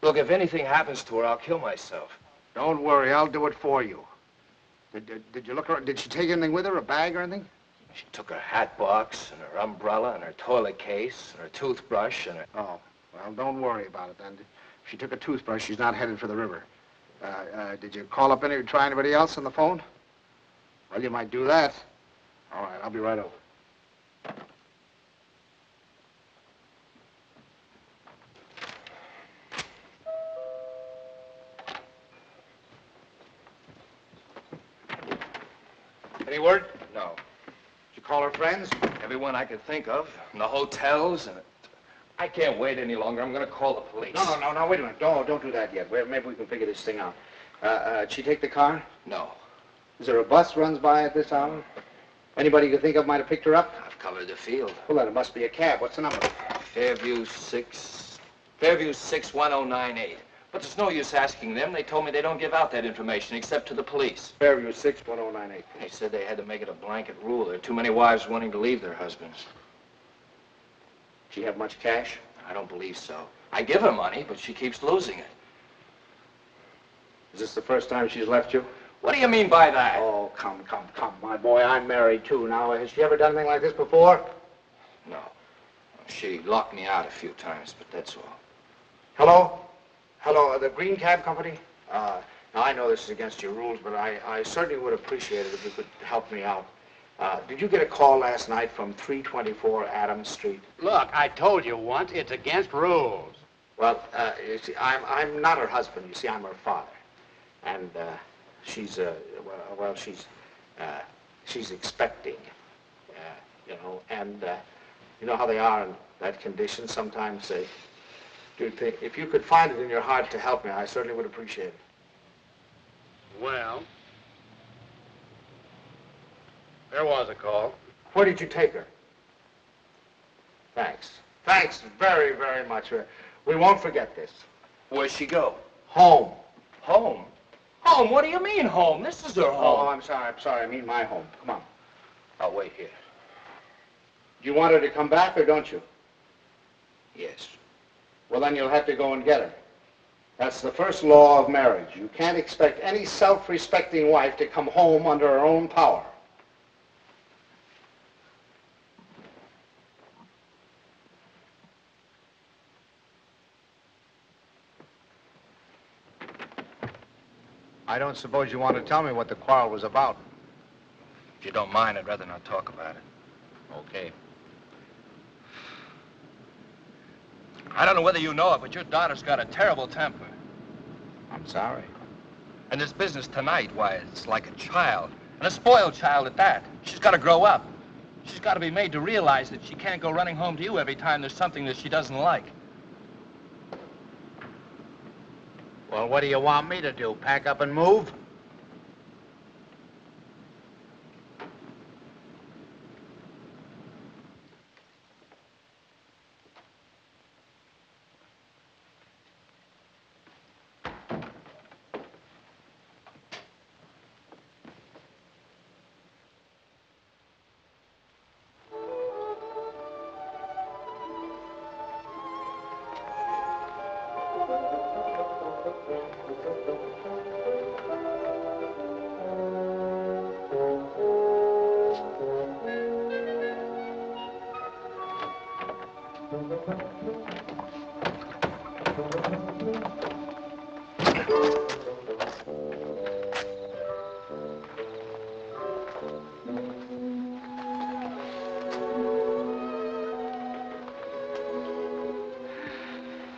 Look, if anything happens to her, I'll kill myself. Don't worry, I'll do it for you. Did you look around? Did she take anything with her, a bag or anything? She took her hat box and her umbrella and her toilet case and her toothbrush and her... Oh, well, don't worry about it then. If she took a toothbrush, she's not headed for the river. Did you call up try anybody else on the phone? Well, you might do that. All right, I'll be right over. Any word? No. Did you call her friends? Everyone I could think of. In the hotels and... I can't wait any longer. I'm going to call the police. No, wait a minute. Don't do that yet. Maybe we can figure this thing out. Did she take the car? No. Is there a bus runs by at this hour? Anybody you can think of might have picked her up? I've covered the field. Well, then it must be a cab. What's the number? Fairview 61098. But there's no use asking them. They told me they don't give out that information except to the police. Fairview 61098. They said they had to make it a blanket rule. There are too many wives wanting to leave their husbands. She have much cash? I don't believe so. I give her money, but she keeps losing it. Is this the first time she's left you? What do you mean by that? Oh, come, my boy. I'm married, too. Now, has she ever done anything like this before? No. She locked me out a few times, but that's all. Hello? Hello, the Green Cab Company? Now, I know this is against your rules, but I certainly would appreciate it if you could help me out. Did you get a call last night from 324 Adams Street? Look, I told you once, it's against rules. Well, you see, I'm not her husband. You see, I'm her father. And she's, she's expecting, you know, and you know how they are in that condition. Sometimes they do think, if you could find it in your heart to help me, I certainly would appreciate it. Well, there was a call. Where did you take her? Thanks. Thanks very, very much. We won't forget this. Where'd she go? Home. Home? Home? What do you mean home? This is her Oh, home. I'm sorry. I mean my home. Come on. I'll wait here. Do you want her to come back or don't you? Yes. Well, then you'll have to go and get her. That's the first law of marriage. You can't expect any self-respecting wife to come home under her own power. I don't suppose you want to tell me what the quarrel was about. If you don't mind, I'd rather not talk about it. Okay. I don't know whether you know it, but your daughter's got a terrible temper. I'm sorry. And this business tonight, why, it's like a child. And a spoiled child at that. She's got to grow up. She's got to be made to realize that she can't go running home to you every time there's something that she doesn't like. Well, what do you want me to do? Pack up and move?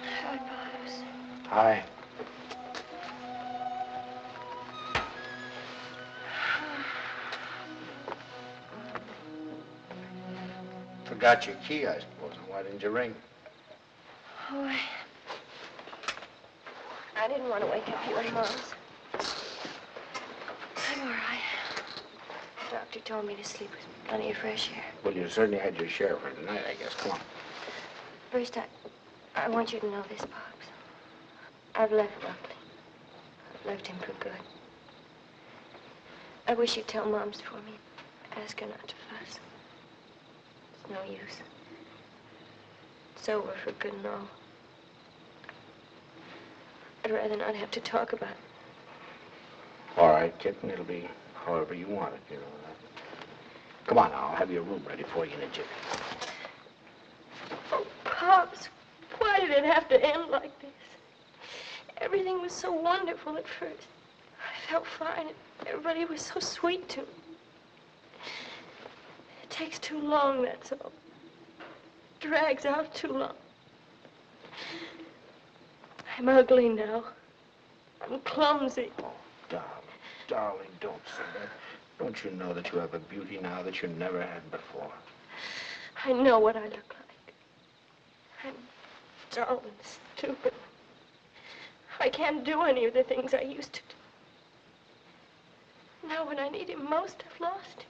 Hi, Pops. Hi. Forgot your key, I suppose. Why didn't you ring? Oh, I didn't want to wake up you and Mom's. I'm all right. The doctor told me to sleep with plenty of fresh air. Well, you certainly had your share for tonight, I guess. Come on. First, I want you to know this, Pops. I've left Buckley. I've left him for good. I wish you'd tell Mom's for me. Ask her not to fuss. It's no use. It's over for good and all. I'd rather not have to talk about it. All right, kitten. It'll be however you want it, you know. Come on now. I'll have your room ready for you in a jiffy. Oh, Pops, why did it have to end like this? Everything was so wonderful at first. I felt fine, and everybody was so sweet to me. It takes too long, that's all. It drags out too long. I'm ugly now. I'm clumsy. Oh, darling, don't say that. Don't you know that you have a beauty now that you never had before? I know what I look like. I'm dull and stupid. I can't do any of the things I used to do. Now when I need him most, I've lost him.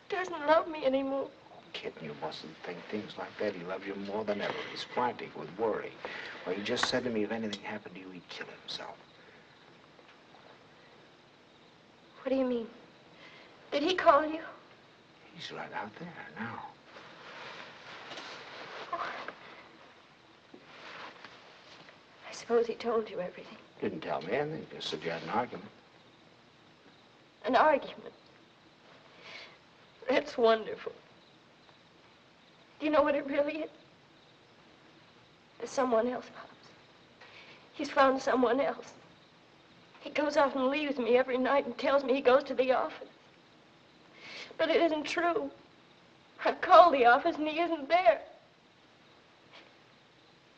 He doesn't love me anymore. Kitten, you mustn't think things like that. He loves you more than ever. He's frantic with worry. Well, he just said to me if anything happened to you, he'd kill himself. What do you mean? Did he call you? He's right out there now. Oh. I suppose he told you everything. Didn't tell me anything. Just said you had an argument. An argument? That's wonderful. Do you know what it really is? There's someone else, Pops. He's found someone else. He goes out and leaves me every night and tells me he goes to the office. But it isn't true. I've called the office and he isn't there.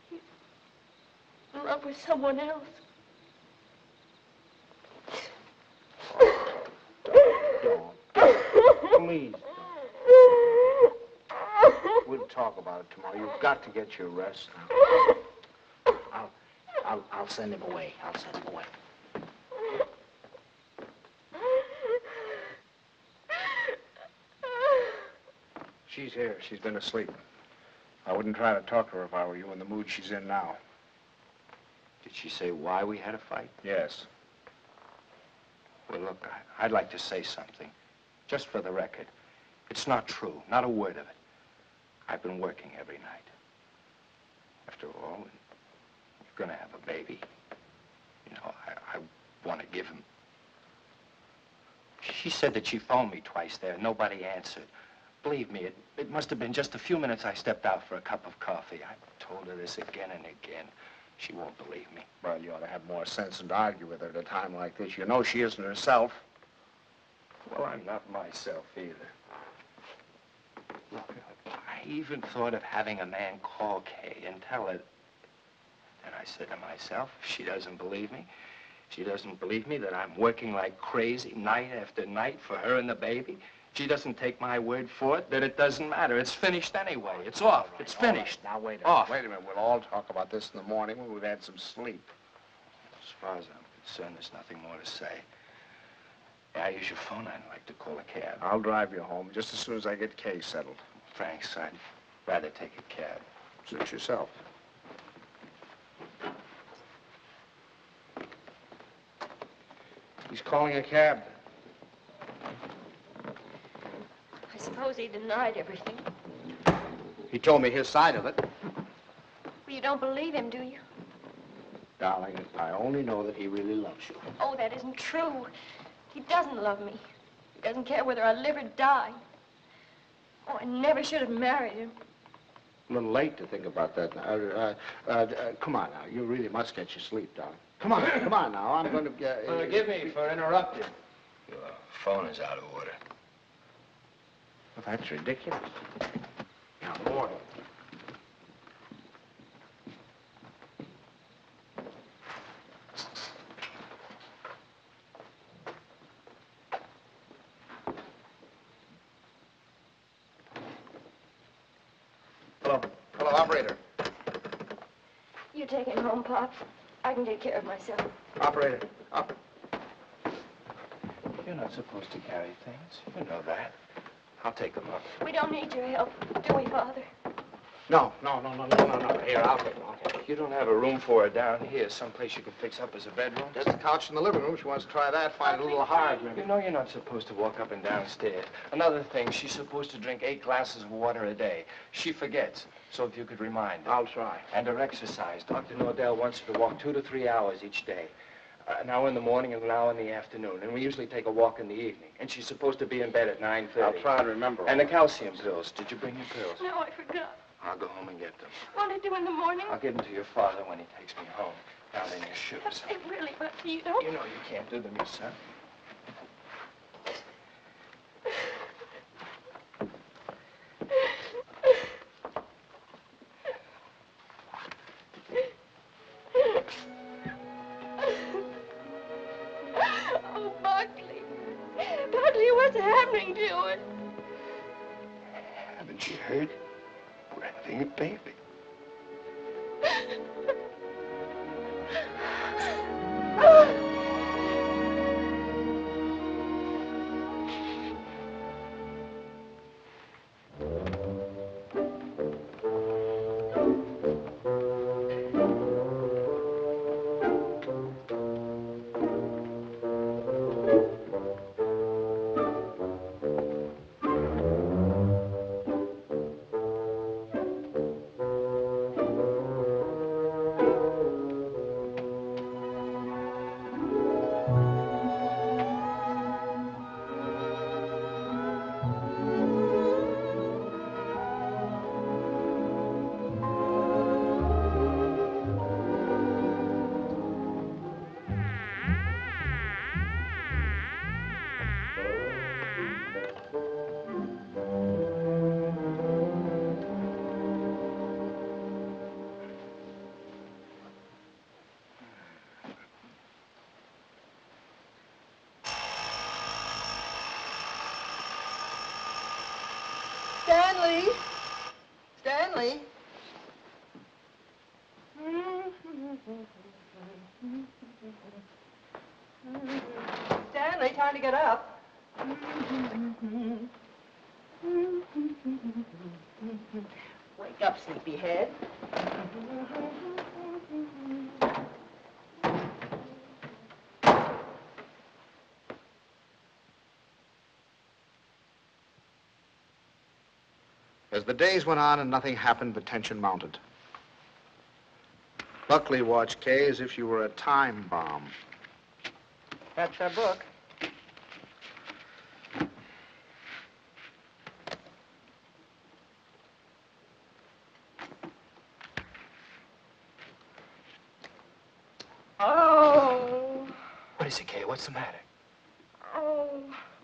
He's in love with someone else. Please. We'll talk about it tomorrow. You've got to get your rest now. I'll send him away. I'll send him away. She's here. She's been asleep. I wouldn't try to talk to her if I were you in the mood she's in now. Did she say why we had a fight? Yes. Well, look, I'd like to say something. Just for the record. It's not true. Not a word of it. I've been working every night. After all, you're going to have a baby. You know, I want to give him. She said that she phoned me twice there. Nobody answered. Believe me, it must have been just a few minutes I stepped out for a cup of coffee. I've told her this again and again. She won't believe me. Well, you ought to have more sense than to argue with her at a time like this. You know she isn't herself. Well, I'm not myself either. Look, I even thought of having a man call Kay and tell her. And I said to myself, if she doesn't believe me, she doesn't believe me that I'm working like crazy night after night for her and the baby. She doesn't take my word for it, that it doesn't matter. It's finished anyway. It's off. Right, it's finished. Right. Now, wait a minute. Off. Wait a minute. We'll all talk about this in the morning when we've had some sleep. As far as I'm concerned, there's nothing more to say. Yeah, I use your phone. I'd like to call a cab. I'll drive you home just as soon as I get Kay settled. Thanks. I'd rather take a cab. Suit yourself. He's calling a cab. I suppose he denied everything. He told me his side of it. Well, you don't believe him, do you? Darling, I only know that he really loves you. Oh, that isn't true. He doesn't love me. He doesn't care whether I live or die. Oh, I never should have married him. A little late to think about that now. Come on now. You really must get your sleep, darling. Come on now. I'm going to get... Forgive me for interrupting. Your phone is out of order. Well, that's ridiculous. Now, Lord. Hello, operator. You take him home, Pop. I can take care of myself. Operator, up. You're not supposed to carry things. You know that. I'll take them up. We don't need your help, do we, Father? No. Here, I'll take them. You don't have a room for her down here, someplace you can fix up as a bedroom? There's a couch in the living room. She wants to try that. Find it a little hard, maybe. You know you're not supposed to walk up and down stairs. Another thing, she's supposed to drink 8 glasses of water a day. She forgets. So if you could remind her. I'll try. And her exercise. Dr. Nordell wants her to walk 2 to 3 hours each day. An hour in the morning and an hour in the afternoon. And we usually take a walk in the evening. And she's supposed to be in bed at 9:30. I'll try and remember. And the calcium pills. Did you bring your pills? No, I forgot. I'll go home and get them. Won't I do in the morning? I'll give them to your father when he takes me home. Down in your shoes. It really, but you don't. You know you can't do them yourself. Oh, Buckley. Buckley, what's happening to it? Haven't you heard? We're having a baby. Stanley! Stanley! Stanley, time to get up. Wake up, sleepyhead. As the days went on and nothing happened, the tension mounted. Buckley watched Kay as if she were a time bomb. That's our book. Oh. What is it, Kay? What's the matter? Oh,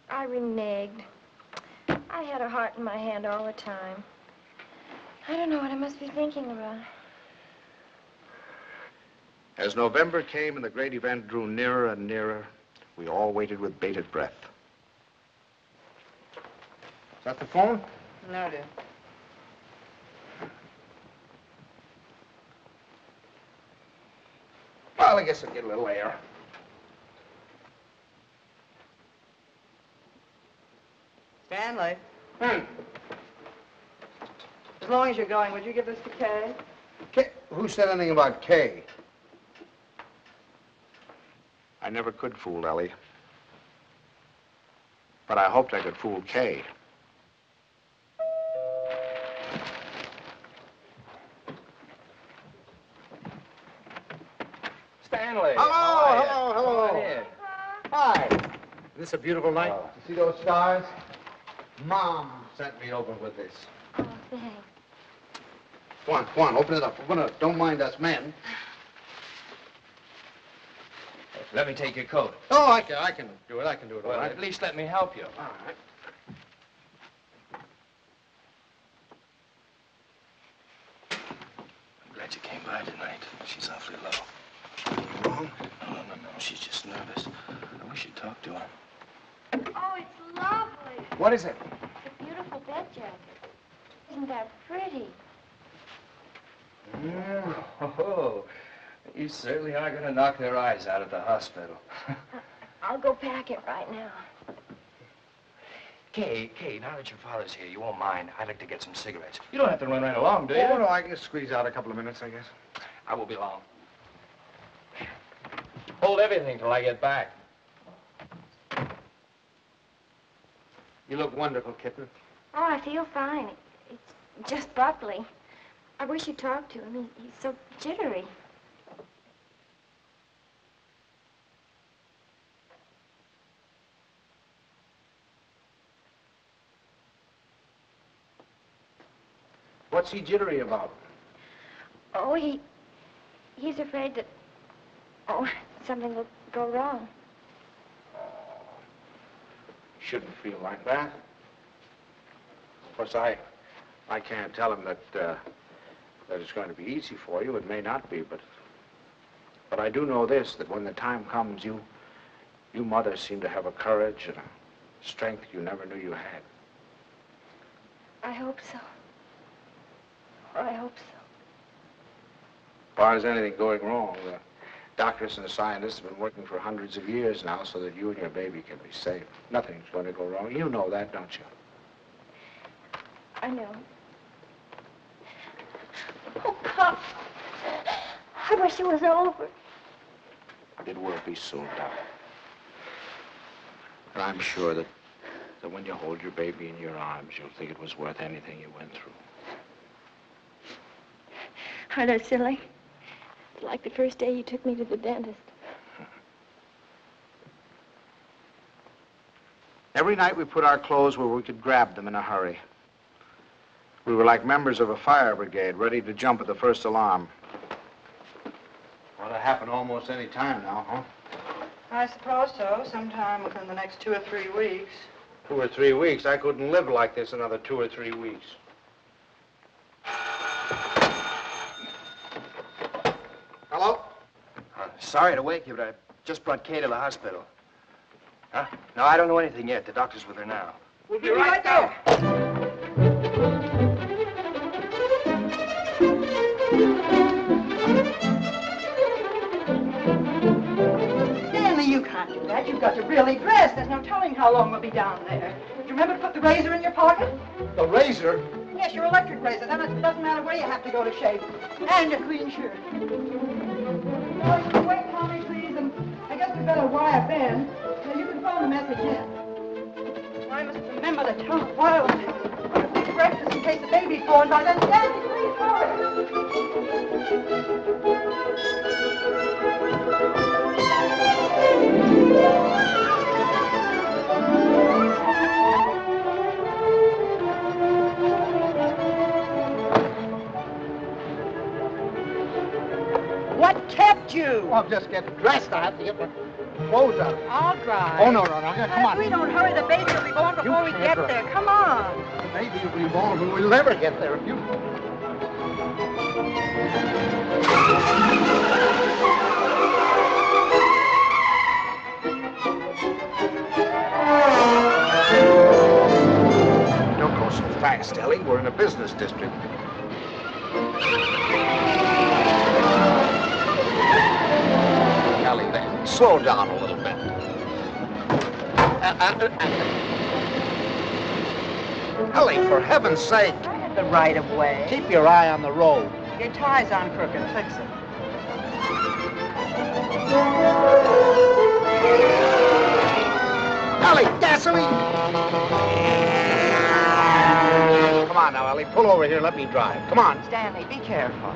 I reneged. I had a heart in my hand all the time. I don't know what I must be thinking about. As November came and the great event drew nearer and nearer, we all waited with bated breath. Is that the phone? No, dear. Well, I guess I'll get a little air. Stanley. As long as you're going, would you give this to Kay? Kay? Who said anything about Kay? I never could fool Ellie. But I hoped I could fool Kay. Stanley. Hello. Come on in. Hi. Isn't this a beautiful night? You see those stars? Mom sent me over with this. Oh, thanks. Come on, open it up. Don't mind us men. Let me take your coat. Oh, I can do it. I can do it all Well, right. at least let me help you. All right. I'm glad you came by tonight. She's awfully low. Anything wrong? No. She's just nervous. I wish you'd talk to her. Oh, it's lovely. What is it? It's a beautiful bed jacket. Isn't that pretty? Oh, you certainly are going to knock their eyes out at the hospital. I'll go pack it right now. Kay, now that your father's here, you won't mind. I'd like to get some cigarettes. You don't have to run right along, do you? Oh, no, I can squeeze out a couple of minutes, I guess. I won't be long. Hold everything till I get back. You look wonderful, kitten. Oh, I feel fine. It's just Buckley. I wish you'd talk to him. He's so jittery. What's he jittery about? Oh, he's afraid that, something will go wrong. Shouldn't feel like that. Of course, I can't tell him that it's going to be easy for you. It may not be, but I do know this, that when the time comes, you mothers seem to have a courage and a strength you never knew you had. I hope so. Oh, I hope so. As far as anything going wrong, the doctors and the scientists have been working for hundreds of years now so that you and your baby can be safe. Nothing's going to go wrong. You know that, don't you? I know. Oh, Pop. I wish it was over. It will be soon, Doc. And I'm sure that when you hold your baby in your arms, you'll think it was worth anything you went through. Aren't I silly? It's like the first day you took me to the dentist. Every night we put our clothes where we could grab them in a hurry. We were like members of a fire brigade, ready to jump at the first alarm. Well, it'll happen almost any time now, huh? I suppose so. Sometime within the next 2 or 3 weeks. 2 or 3 weeks? I couldn't live like this another 2 or 3 weeks. Hello? Sorry to wake you, but I just brought Kay to the hospital. Huh? No, I don't know anything yet. The doctor's with her now. We'll be right there. Stanley, you can't do that. You've got to really dress. There's no telling how long we'll be down there. Do you remember to put the razor in your pocket? The razor? Yes, your electric razor. Then it doesn't matter where you have to go to shave. And a clean shirt. Oh, wait, Tommy, please. And I guess we'd better wire Ben. So you can phone the message in. I must remember to tell the wireless. Big breakfast in case the baby's born by then. Stanley, please hurry. What kept you? Well, I'm just getting dressed. I have to get my clothes on. I'll drive. Oh, no. Come on. If we don't hurry, the baby will be born before we can't get drive. there. Come on. The baby will be born, but we'll never get there if you... Don't go so fast, Ellie. We're in a business district. Ellie, then, slow down a little bit. Ellie, for heaven's sake. I had the right of way. Keep your eye on the road. Your tie's on crooked. Fix it. Ellie, gasoline! Come on now, Ellie. Pull over here. Let me drive. Come on. Stanley, be careful.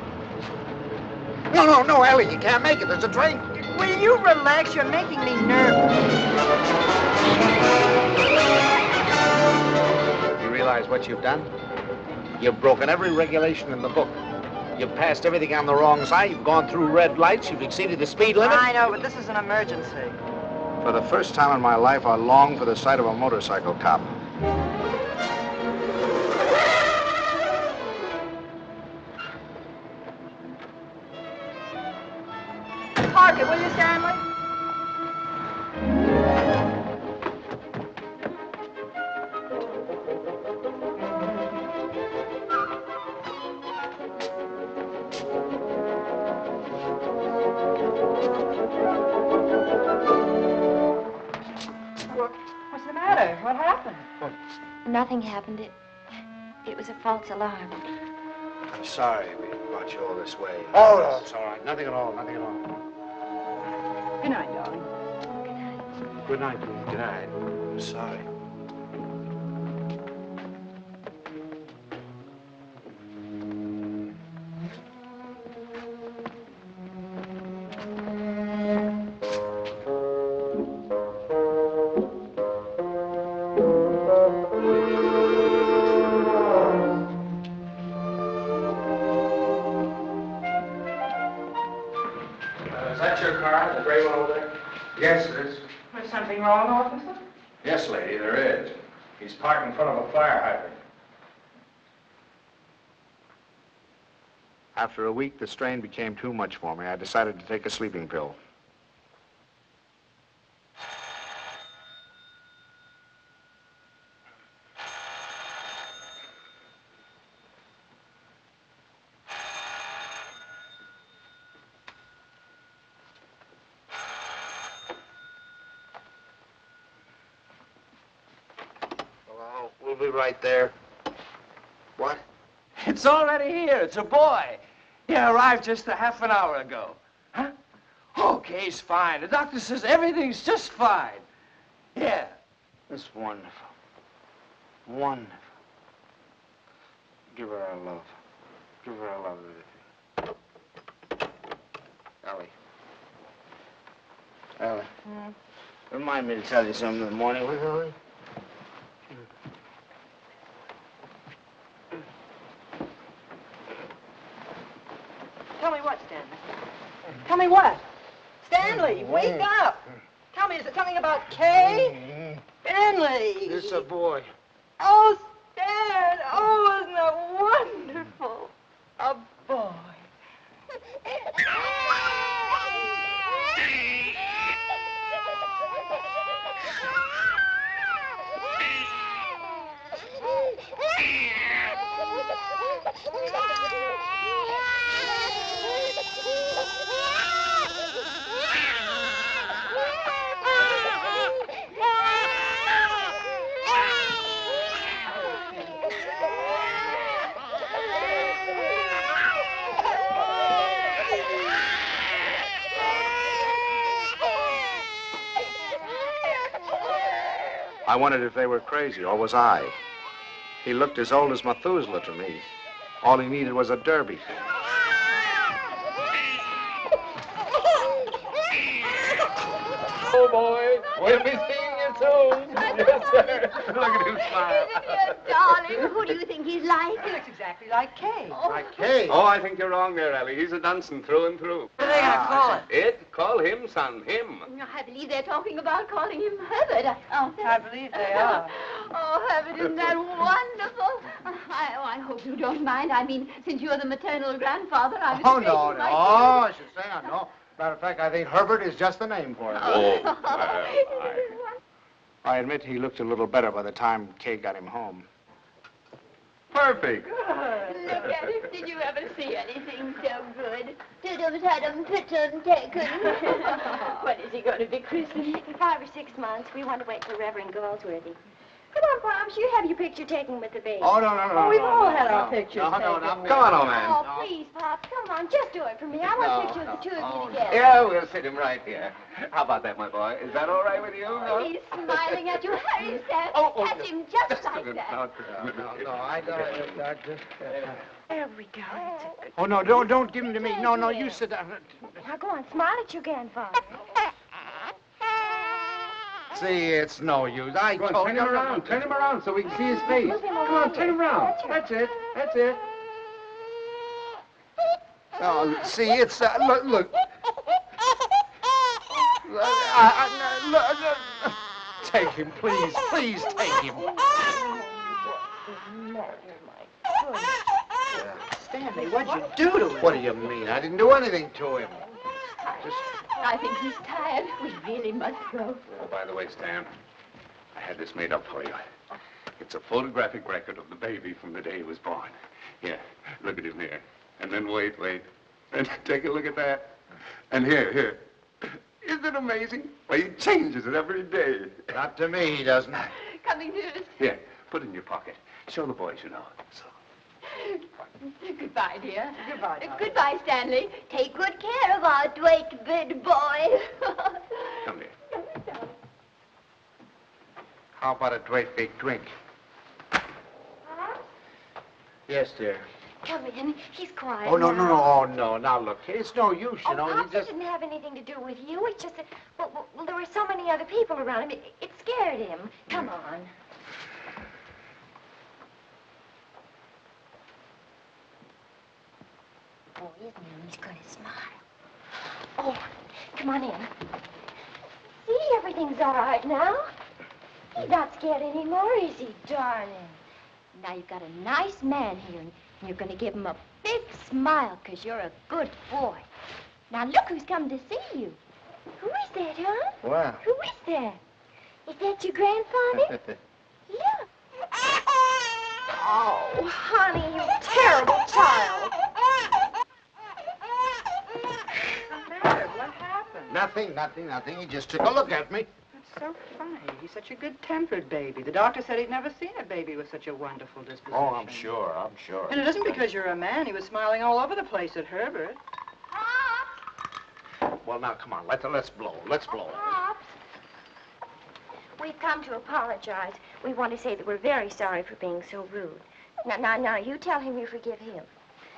No, Ellie. You can't make it. There's a train. Will you relax? You're making me nervous. You realize what you've done? You've broken every regulation in the book. You've passed everything on the wrong side. You've gone through red lights. You've exceeded the speed limit. I know, but this is an emergency. For the first time in my life, I long for the sight of a motorcycle cop. Park it, will you, Stanley? What's the matter? What happened? Nothing happened. It was a false alarm. I'm sorry we brought you all this way. Oh, no, it's all right. Nothing at all. Good night, darling. Good night, please. Good night. I'm sorry. Is that your car, the gray one over there? Yes, it is. There's something wrong, officer? Yes, lady, there is. He's parked in front of a fire hydrant. After a week, the strain became too much for me. I decided to take a sleeping pill. Hello, we'll be right there. What? It's already here. It's a boy. He arrived just a half an hour ago. Huh? Okay, he's fine. The doctor says everything's just fine. Yeah. It's wonderful. Wonderful. Give her our love. Give her our love, everything. Ellie. Remind me to tell you something in the morning, will you, Ellie? Tell me what, Stanley? Tell me what? Stanley, wake up! Tell me, is it something about Kay? Stanley! It's a boy. Oh, Stan! Oh, isn't that wonderful? A boy. I wondered if they were crazy, or was I? He looked as old as Methuselah to me. All he needed was a derby. Oh, boy, we'll be seeing you soon. Yes, sir. Look at him smile. Isn't he a darling? Who do you think he's like? He looks exactly like Kay. Like Kay. Oh, I think you're wrong there, Ellie. He's a Dunson through and through. What are they going to call it? It? Call him, son. Him. I believe they're talking about calling him Herbert. Oh, I believe they are. Oh, Herbert, isn't that wonderful? I hope you don't mind. I mean, since you're the maternal grandfather, I was Oh, thinking no, no. my- Oh, I should say, no. Matter of fact, I think Herbert is just the name for him. I admit he looked a little better by the time Kay got him home. Perfect. Look at him. Did you ever see anything so good? Tudum-tudum, pitum-taken. When is he going to be christened? In 5 or 6 months, we want to wait for Reverend Galsworthy. Come on, Pops, you have your picture taken with the baby. Oh, no, no, no. Oh, we've no, all no, had no, our pictures no, no, taken. no, Come on, old man. Oh, please, Pops, come on, just do it for me. I want a picture of the two of you together. Yeah, we'll sit him right here. How about that, my boy? Is that all right with you? He's smiling at you. Hurry, Sam. Oh, Catch him just like that. no, I just... There we go. That's a good... Oh, no, don't give him to me. No, no, you sit down. Now go on, smile at your grandfather. See, it's no use. I Go on, told turn you. him around so we can see his face. Move him Come over on, turn him here. around. That's That's it. That's it. Oh, see, it's, look. Look. Take him, please. Please take him. Stanley, what'd you do to him? What do you mean? I didn't do anything to him. Just... I think he's tired. We really must go. Oh, by the way, Stan, I had this made up for you. It's a photographic record of the baby from the day he was born. Here, look at him here. And then wait. And take a look at that. And here. Isn't it amazing? Well, he changes it every day. Not to me, he doesn't. Coming to us. Here, put it in your pocket. Show the boys you know. So. Goodbye, dear. Goodbye, darling. Goodbye, Stanley. Take good care of our Dwight big boy. Come here. How about a great big drink? Yes, dear. Come in. He's quiet. Oh, no. now. Oh, no. Now, look, it's no use, you know. Pops, He just... it didn't have anything to do with you. It's just that, well, there were so many other people around him. It scared him. Come on. Oh, isn't he? He's going to smile. Oh, come on in. See, everything's all right now. He's not scared anymore, is he, darling? Now you've got a nice man here, and you're going to give him a big smile because you're a good boy. Now look who's come to see you. Who is that, huh? Well. Who is that? Is that your grandfather? Look. Oh, honey, you terrible child. What happened? Nothing. He just took a look at me. That's so funny. He's such a good-tempered baby. The doctor said he'd never seen a baby with such a wonderful disposition. Oh, I'm sure. And it isn't because you're a man. He was smiling all over the place at Herbert. Well, now, come on. Let's blow. Let's blow. Pops, we've come to apologize. We want to say that we're very sorry for being so rude. Now, you tell him you forgive him.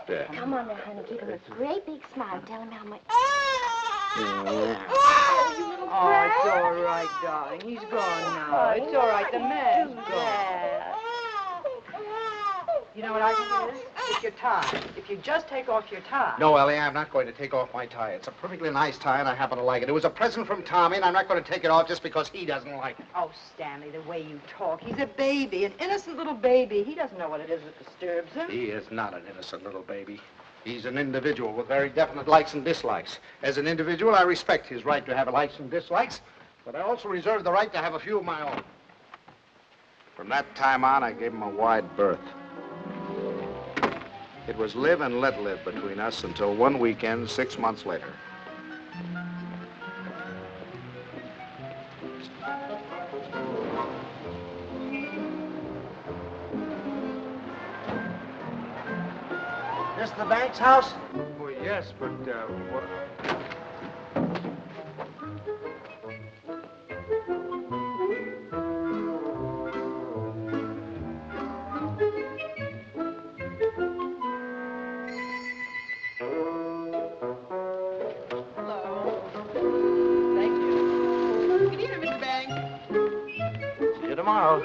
Yeah. Come on now, honey. Give him a great big smile. Tell him how much... Yeah. Oh, you little Oh, brat. it's all right, darling. He's gone now. It's all right. The man's gone. You know what I think it is? It's your tie. If you just take off your tie. No, Ellie, I'm not going to take off my tie. It's a perfectly nice tie, and I happen to like it. It was a present from Tommy, and I'm not going to take it off just because he doesn't like it. Oh, Stanley, the way you talk. He's a baby, an innocent little baby. He doesn't know what it is that disturbs him. He is not an innocent little baby. He's an individual with very definite likes and dislikes. As an individual, I respect his right to have likes and dislikes, but I also reserve the right to have a few of my own. From that time on, I gave him a wide berth. It was live and let live between us until one weekend 6 months later. This the bank's house? Well, yes, but, what... tomorrow.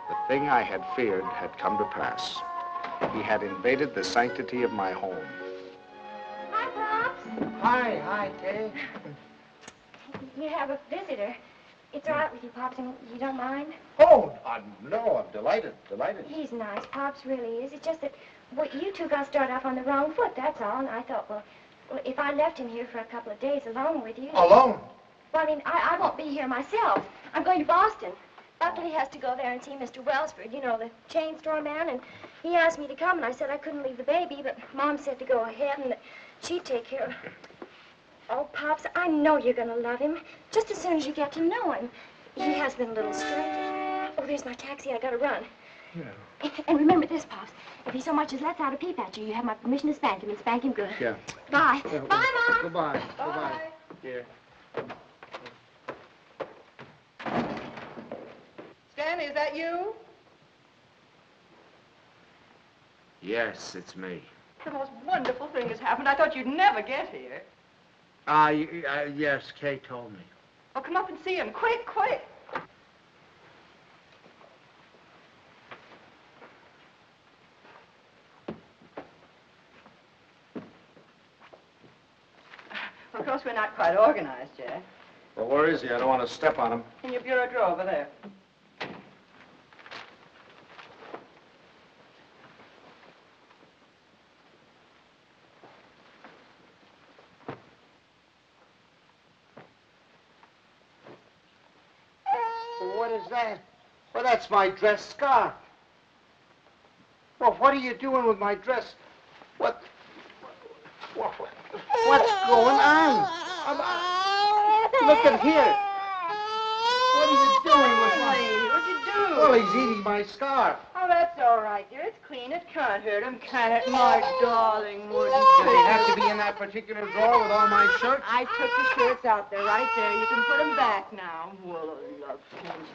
The thing I had feared had come to pass. He had invaded the sanctity of my home. Hi, Pops. Hi, Kay. You have a visitor. It's all right with you, Pops, and you don't mind? Oh, no, I'm delighted. He's nice, Pops really is. It's just that, well, you two got started off on the wrong foot, that's all. And I thought, well, if I left him here for a couple of days alone with you... Alone? Well, I mean, I won't be here myself. I'm going to Boston. Buckley has to go there and see Mr. Wellsford, you know, the chain store man, and he asked me to come, and I said I couldn't leave the baby, but Mom said to go ahead and that she'd take care of... Oh, Pops, I know you're going to love him, just as soon as you get to know him. He has been a little strange. Oh, there's my taxi. I got to run. Yeah. And remember this, Pops. If he so much as lets out a peep at you, you have my permission to spank him, and spank him good. Yeah. Bye. Yeah, Bye, Mom. Goodbye. Bye. Here. Stanley, is that you? Yes, it's me. The most wonderful thing has happened. I thought you'd never get here. Yes, Kay told me. Oh, come up and see him. Quick, quick. Of course, we're not quite organized yet. Well, where is he? I don't want to step on him. In your bureau drawer over there. What is that? Well, that's my dress scarf. Well, what are you doing with my dress? What's going on? Look at here. What are you doing with my... What'd you do? Well, he's eating my scarf. Oh, that's all right, dear. It's clean. It can't hurt him, can it? My darling wooden Does he baby. have to be in that particular drawer with all my shirts? I took the shirts out there, right there. You can put them back now. Well, Lovekins.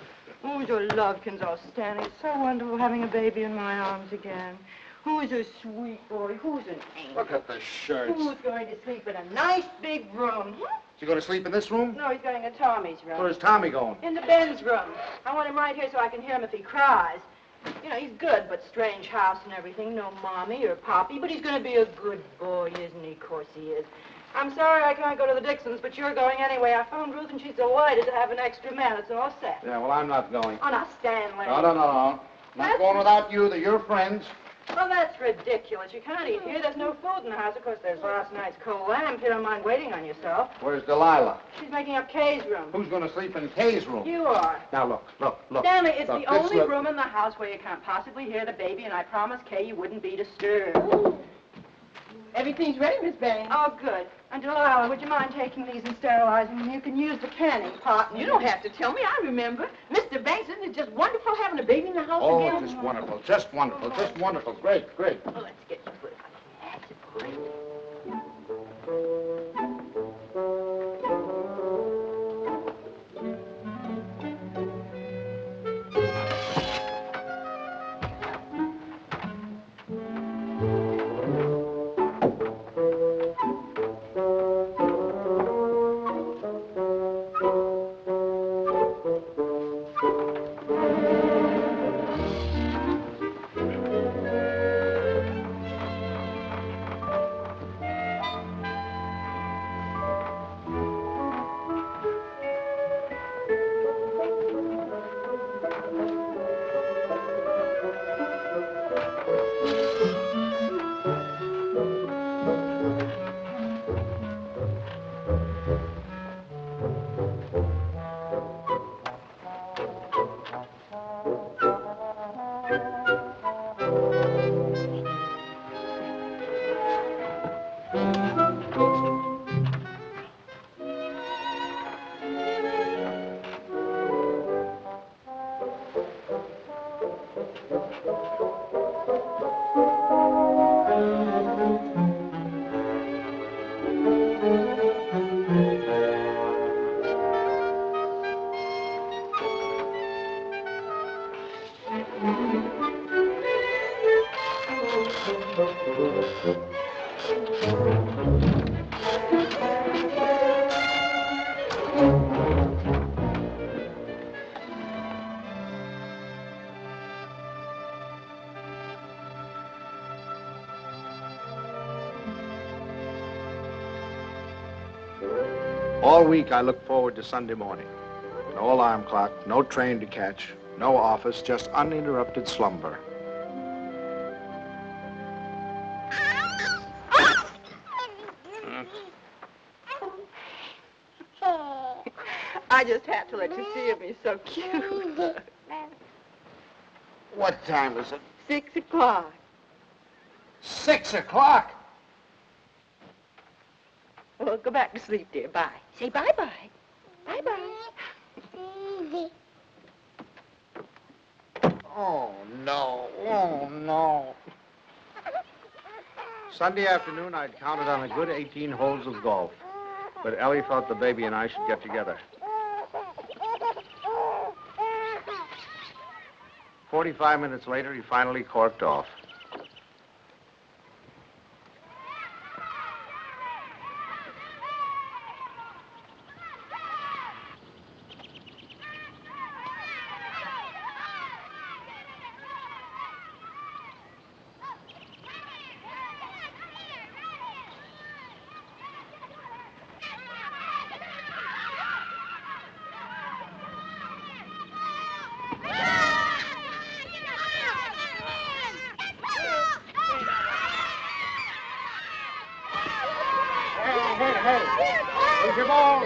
Who's a Lovekins? Oh, Stanley, it's so wonderful having a baby in my arms again. Who's a sweet boy? Who's an angel? Look at the shirts. Who's going to sleep in a nice big room? Is he going to sleep in this room? No, he's going in Tommy's room. Where's Tommy going? In the Ben's room. I want him right here so I can hear him if he cries. You know, he's good, but strange house and everything. No mommy or poppy, but he's going to be a good boy, isn't he? Of course he is. I'm sorry I can't go to the Dixons, but you're going anyway. I phoned Ruth, and she's delighted to have an extra man. It's all set. Yeah, well, I'm not going. Oh, now, Stanley. No. Not going without you. They're your friends. Well, that's ridiculous. You can't eat here. There's no food in the house. Of course, there's last night's cold lamb. If you don't mind waiting on yourself. Where's Delilah? She's making up Kay's room. Who's going to sleep in Kay's room? You are. Now, look. Stanley, it's Look, the only look. room in the house where you can't possibly hear the baby, and I promised Kay you wouldn't be disturbed. Everything's ready, Miss Bain. Oh, good. And Delilah, would you mind taking these and sterilizing them? You can use the canning pot. You don't have to tell me. I remember. Mr. Banks, isn't it just wonderful having a baby in the house Oh, again? just wonderful. Just wonderful. Just wonderful. Great. Well, let's get you put it on. All week I look forward to Sunday morning. No alarm clock, no train to catch, no office, just uninterrupted slumber. I just had to let you see him. He's so cute. What time is it? 6 o'clock. 6 o'clock? Well, go back to sleep, dear. Bye. Say bye-bye. Bye-bye. Oh, no. Oh, no. Sunday afternoon, I'd counted on a good 18 holes of golf. But Ellie thought the baby and I should get together. 45 minutes later, he finally corked off. Here's your ball.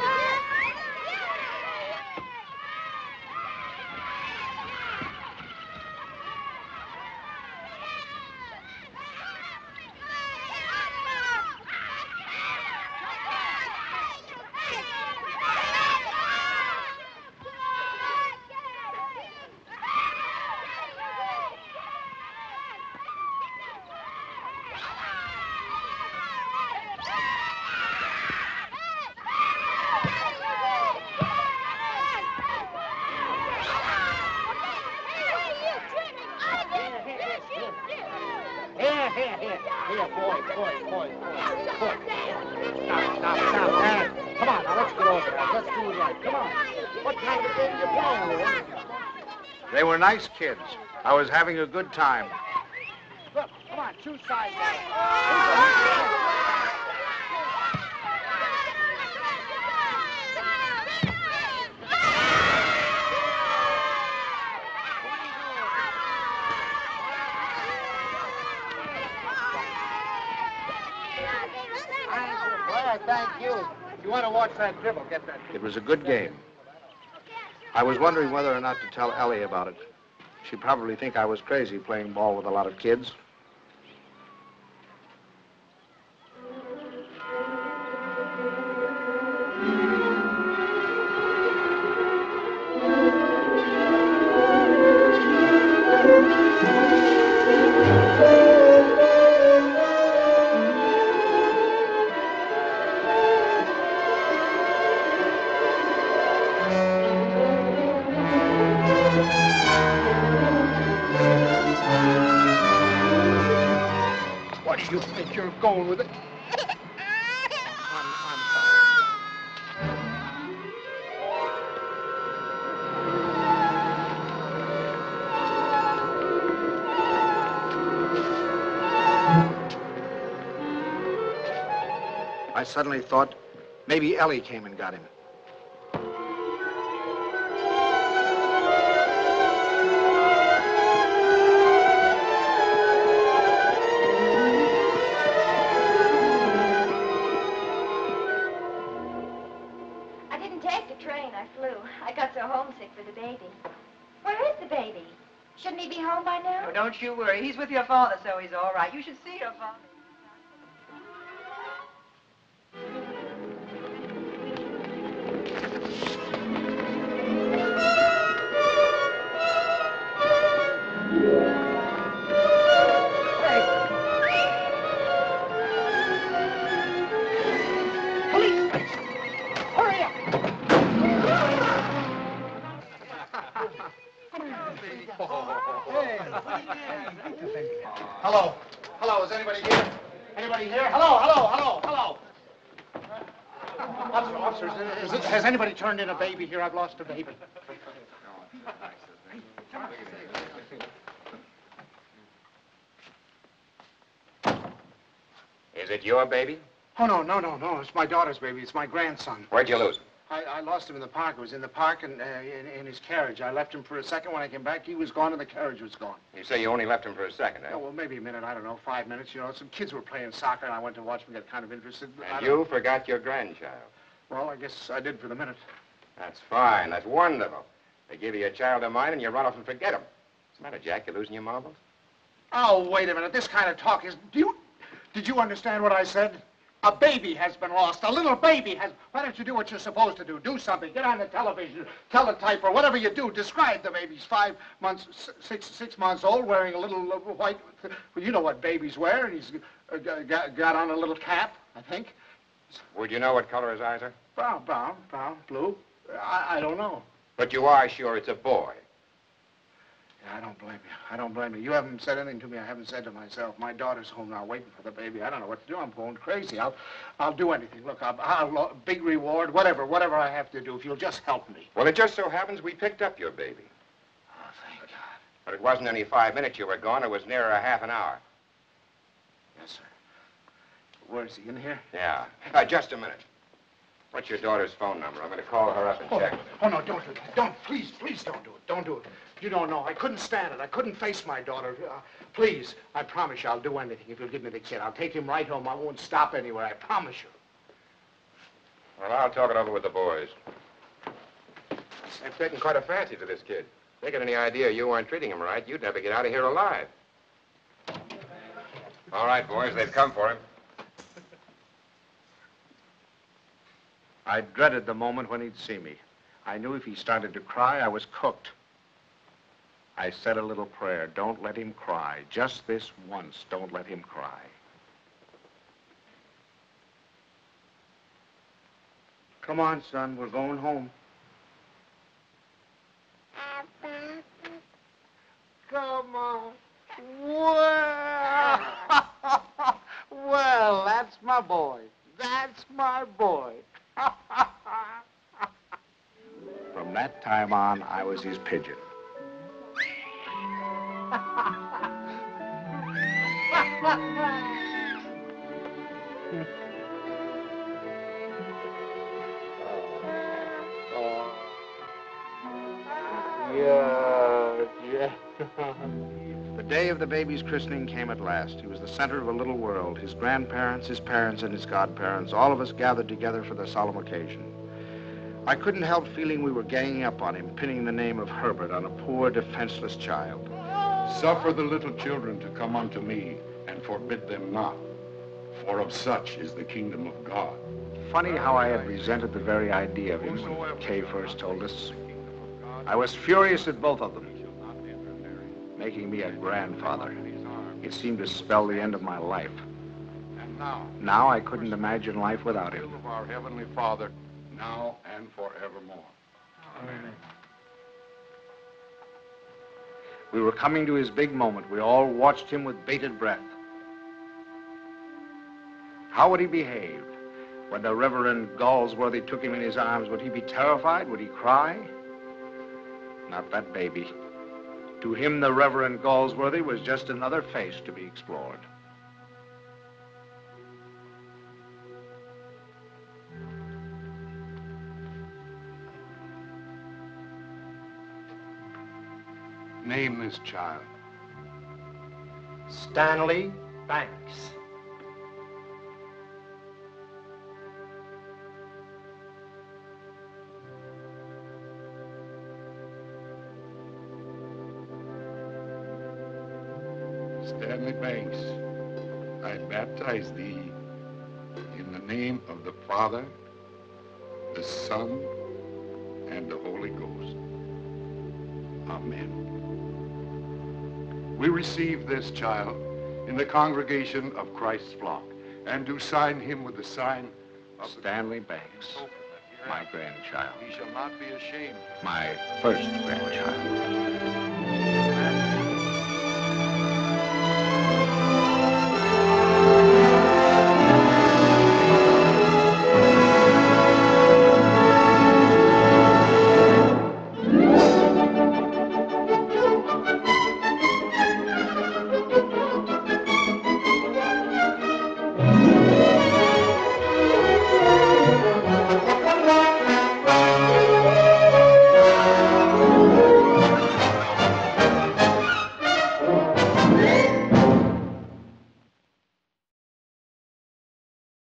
Here, boys. Stop. Dad, come on, now let's get over there. Let's do it right. Come on. What kind of game you playing, Lou? They were nice kids. I was having a good time. Look, come on, choose sides. Thank you. If you want to watch that dribble, get that. It was a good game. I was wondering whether or not to tell Ellie about it. She'd probably think I was crazy playing ball with a lot of kids. You think you're going with it? I'm sorry. I suddenly thought maybe Ellie came and got him. I got so homesick for the baby. Where is the baby? Shouldn't he be home by now? Oh, don't you worry. He's with your father, so he's all right. You should see your father. Hello. Hello, is anybody here? Anybody here? Hello, hello, hello, hello. Officers, has anybody turned in a baby here? I've lost a baby. Is it your baby? Oh, no. It's my daughter's baby. It's my grandson. Where'd you lose him? I lost him in the park. I was in the park and in his carriage. I left him for a second. When I came back, he was gone and the carriage was gone. You say you only left him for a second, eh? Oh, well, maybe a minute. I don't know, 5 minutes. You know, some kids were playing soccer, and I went to watch them get kind of interested. And you forgot your grandchild. Well, I guess I did for the minute. That's fine. That's wonderful. They give you a child of mine and you run off and forget him. What's the matter, Jack? You losing your marbles? Oh, wait a minute. This kind of talk is... Did you understand what I said? A baby has been lost. A little baby has... Why don't you do what you're supposed to do? Do something. Get on the television. Teletype or whatever you do. Describe the baby. He's 5 months, 6 months old, wearing a little white... Well, you know what babies wear. And he's got on a little cap, I think. Would you know what color his eyes are? Brown, blue. I don't know. But you are sure it's a boy. Yeah, I don't blame you. You haven't said anything to me I haven't said to myself. My daughter's home now waiting for the baby. I don't know what to do. I'm going crazy. I'll do anything. Look, I'll big reward, whatever I have to do, if you'll just help me. Well, it just so happens we picked up your baby. Oh, thank God. But it wasn't only 5 minutes you were gone. It was nearer a half an hour. Yes, sir. Where is he, in here? Yeah. Just a minute. What's your daughter's phone number? I'm going to call her up and check with her. Oh, no, don't do that. Please don't do it. Don't do it. You don't know. I couldn't stand it. I couldn't face my daughter. Please, I promise you I'll do anything if you'll give me the kid. I'll take him right home. I won't stop anywhere. I promise you. Well, I'll talk it over with the boys. They've taken quite a fancy to this kid. If they get any idea you weren't treating him right, you'd never get out of here alive. All right, boys, they've come for him. I dreaded the moment when he'd see me. I knew if he started to cry, I was cooked. I said a little prayer. Don't let him cry. Just this once, don't let him cry. Come on, son, we're going home. Come on. Well, well, that's my boy. That's my boy. From that time on, I was his pigeon. The day of the baby's christening came at last. He was the center of a little world. His grandparents, his parents, and his godparents, all of us gathered together for the solemn occasion. I couldn't help feeling we were ganging up on him, pinning the name of Herbert on a poor, defenseless child. Suffer the little children to come unto me, and forbid them not, for of such is the kingdom of God. Funny how I had resented the very idea of him when Kay first told us. I was furious at both of them. Making me a grandfather. It seemed to spell the end of my life. And Now I couldn't imagine life without him. will of our Heavenly Father, now and forevermore. Amen. We were coming to his big moment. We all watched him with bated breath. How would he behave? When the Reverend Galsworthy took him in his arms, would he be terrified? Would he cry? Not that baby. To him, the Reverend Galsworthy was just another face to be explored. Name this child. Stanley Banks. Stanley Banks, I baptize thee in the name of the Father, the Son, and the Holy Ghost. Amen. We receive this child in the congregation of Christ's flock, and do sign him with the sign of Stanley Banks, my grandchild. He shall not be ashamed. My first grandchild.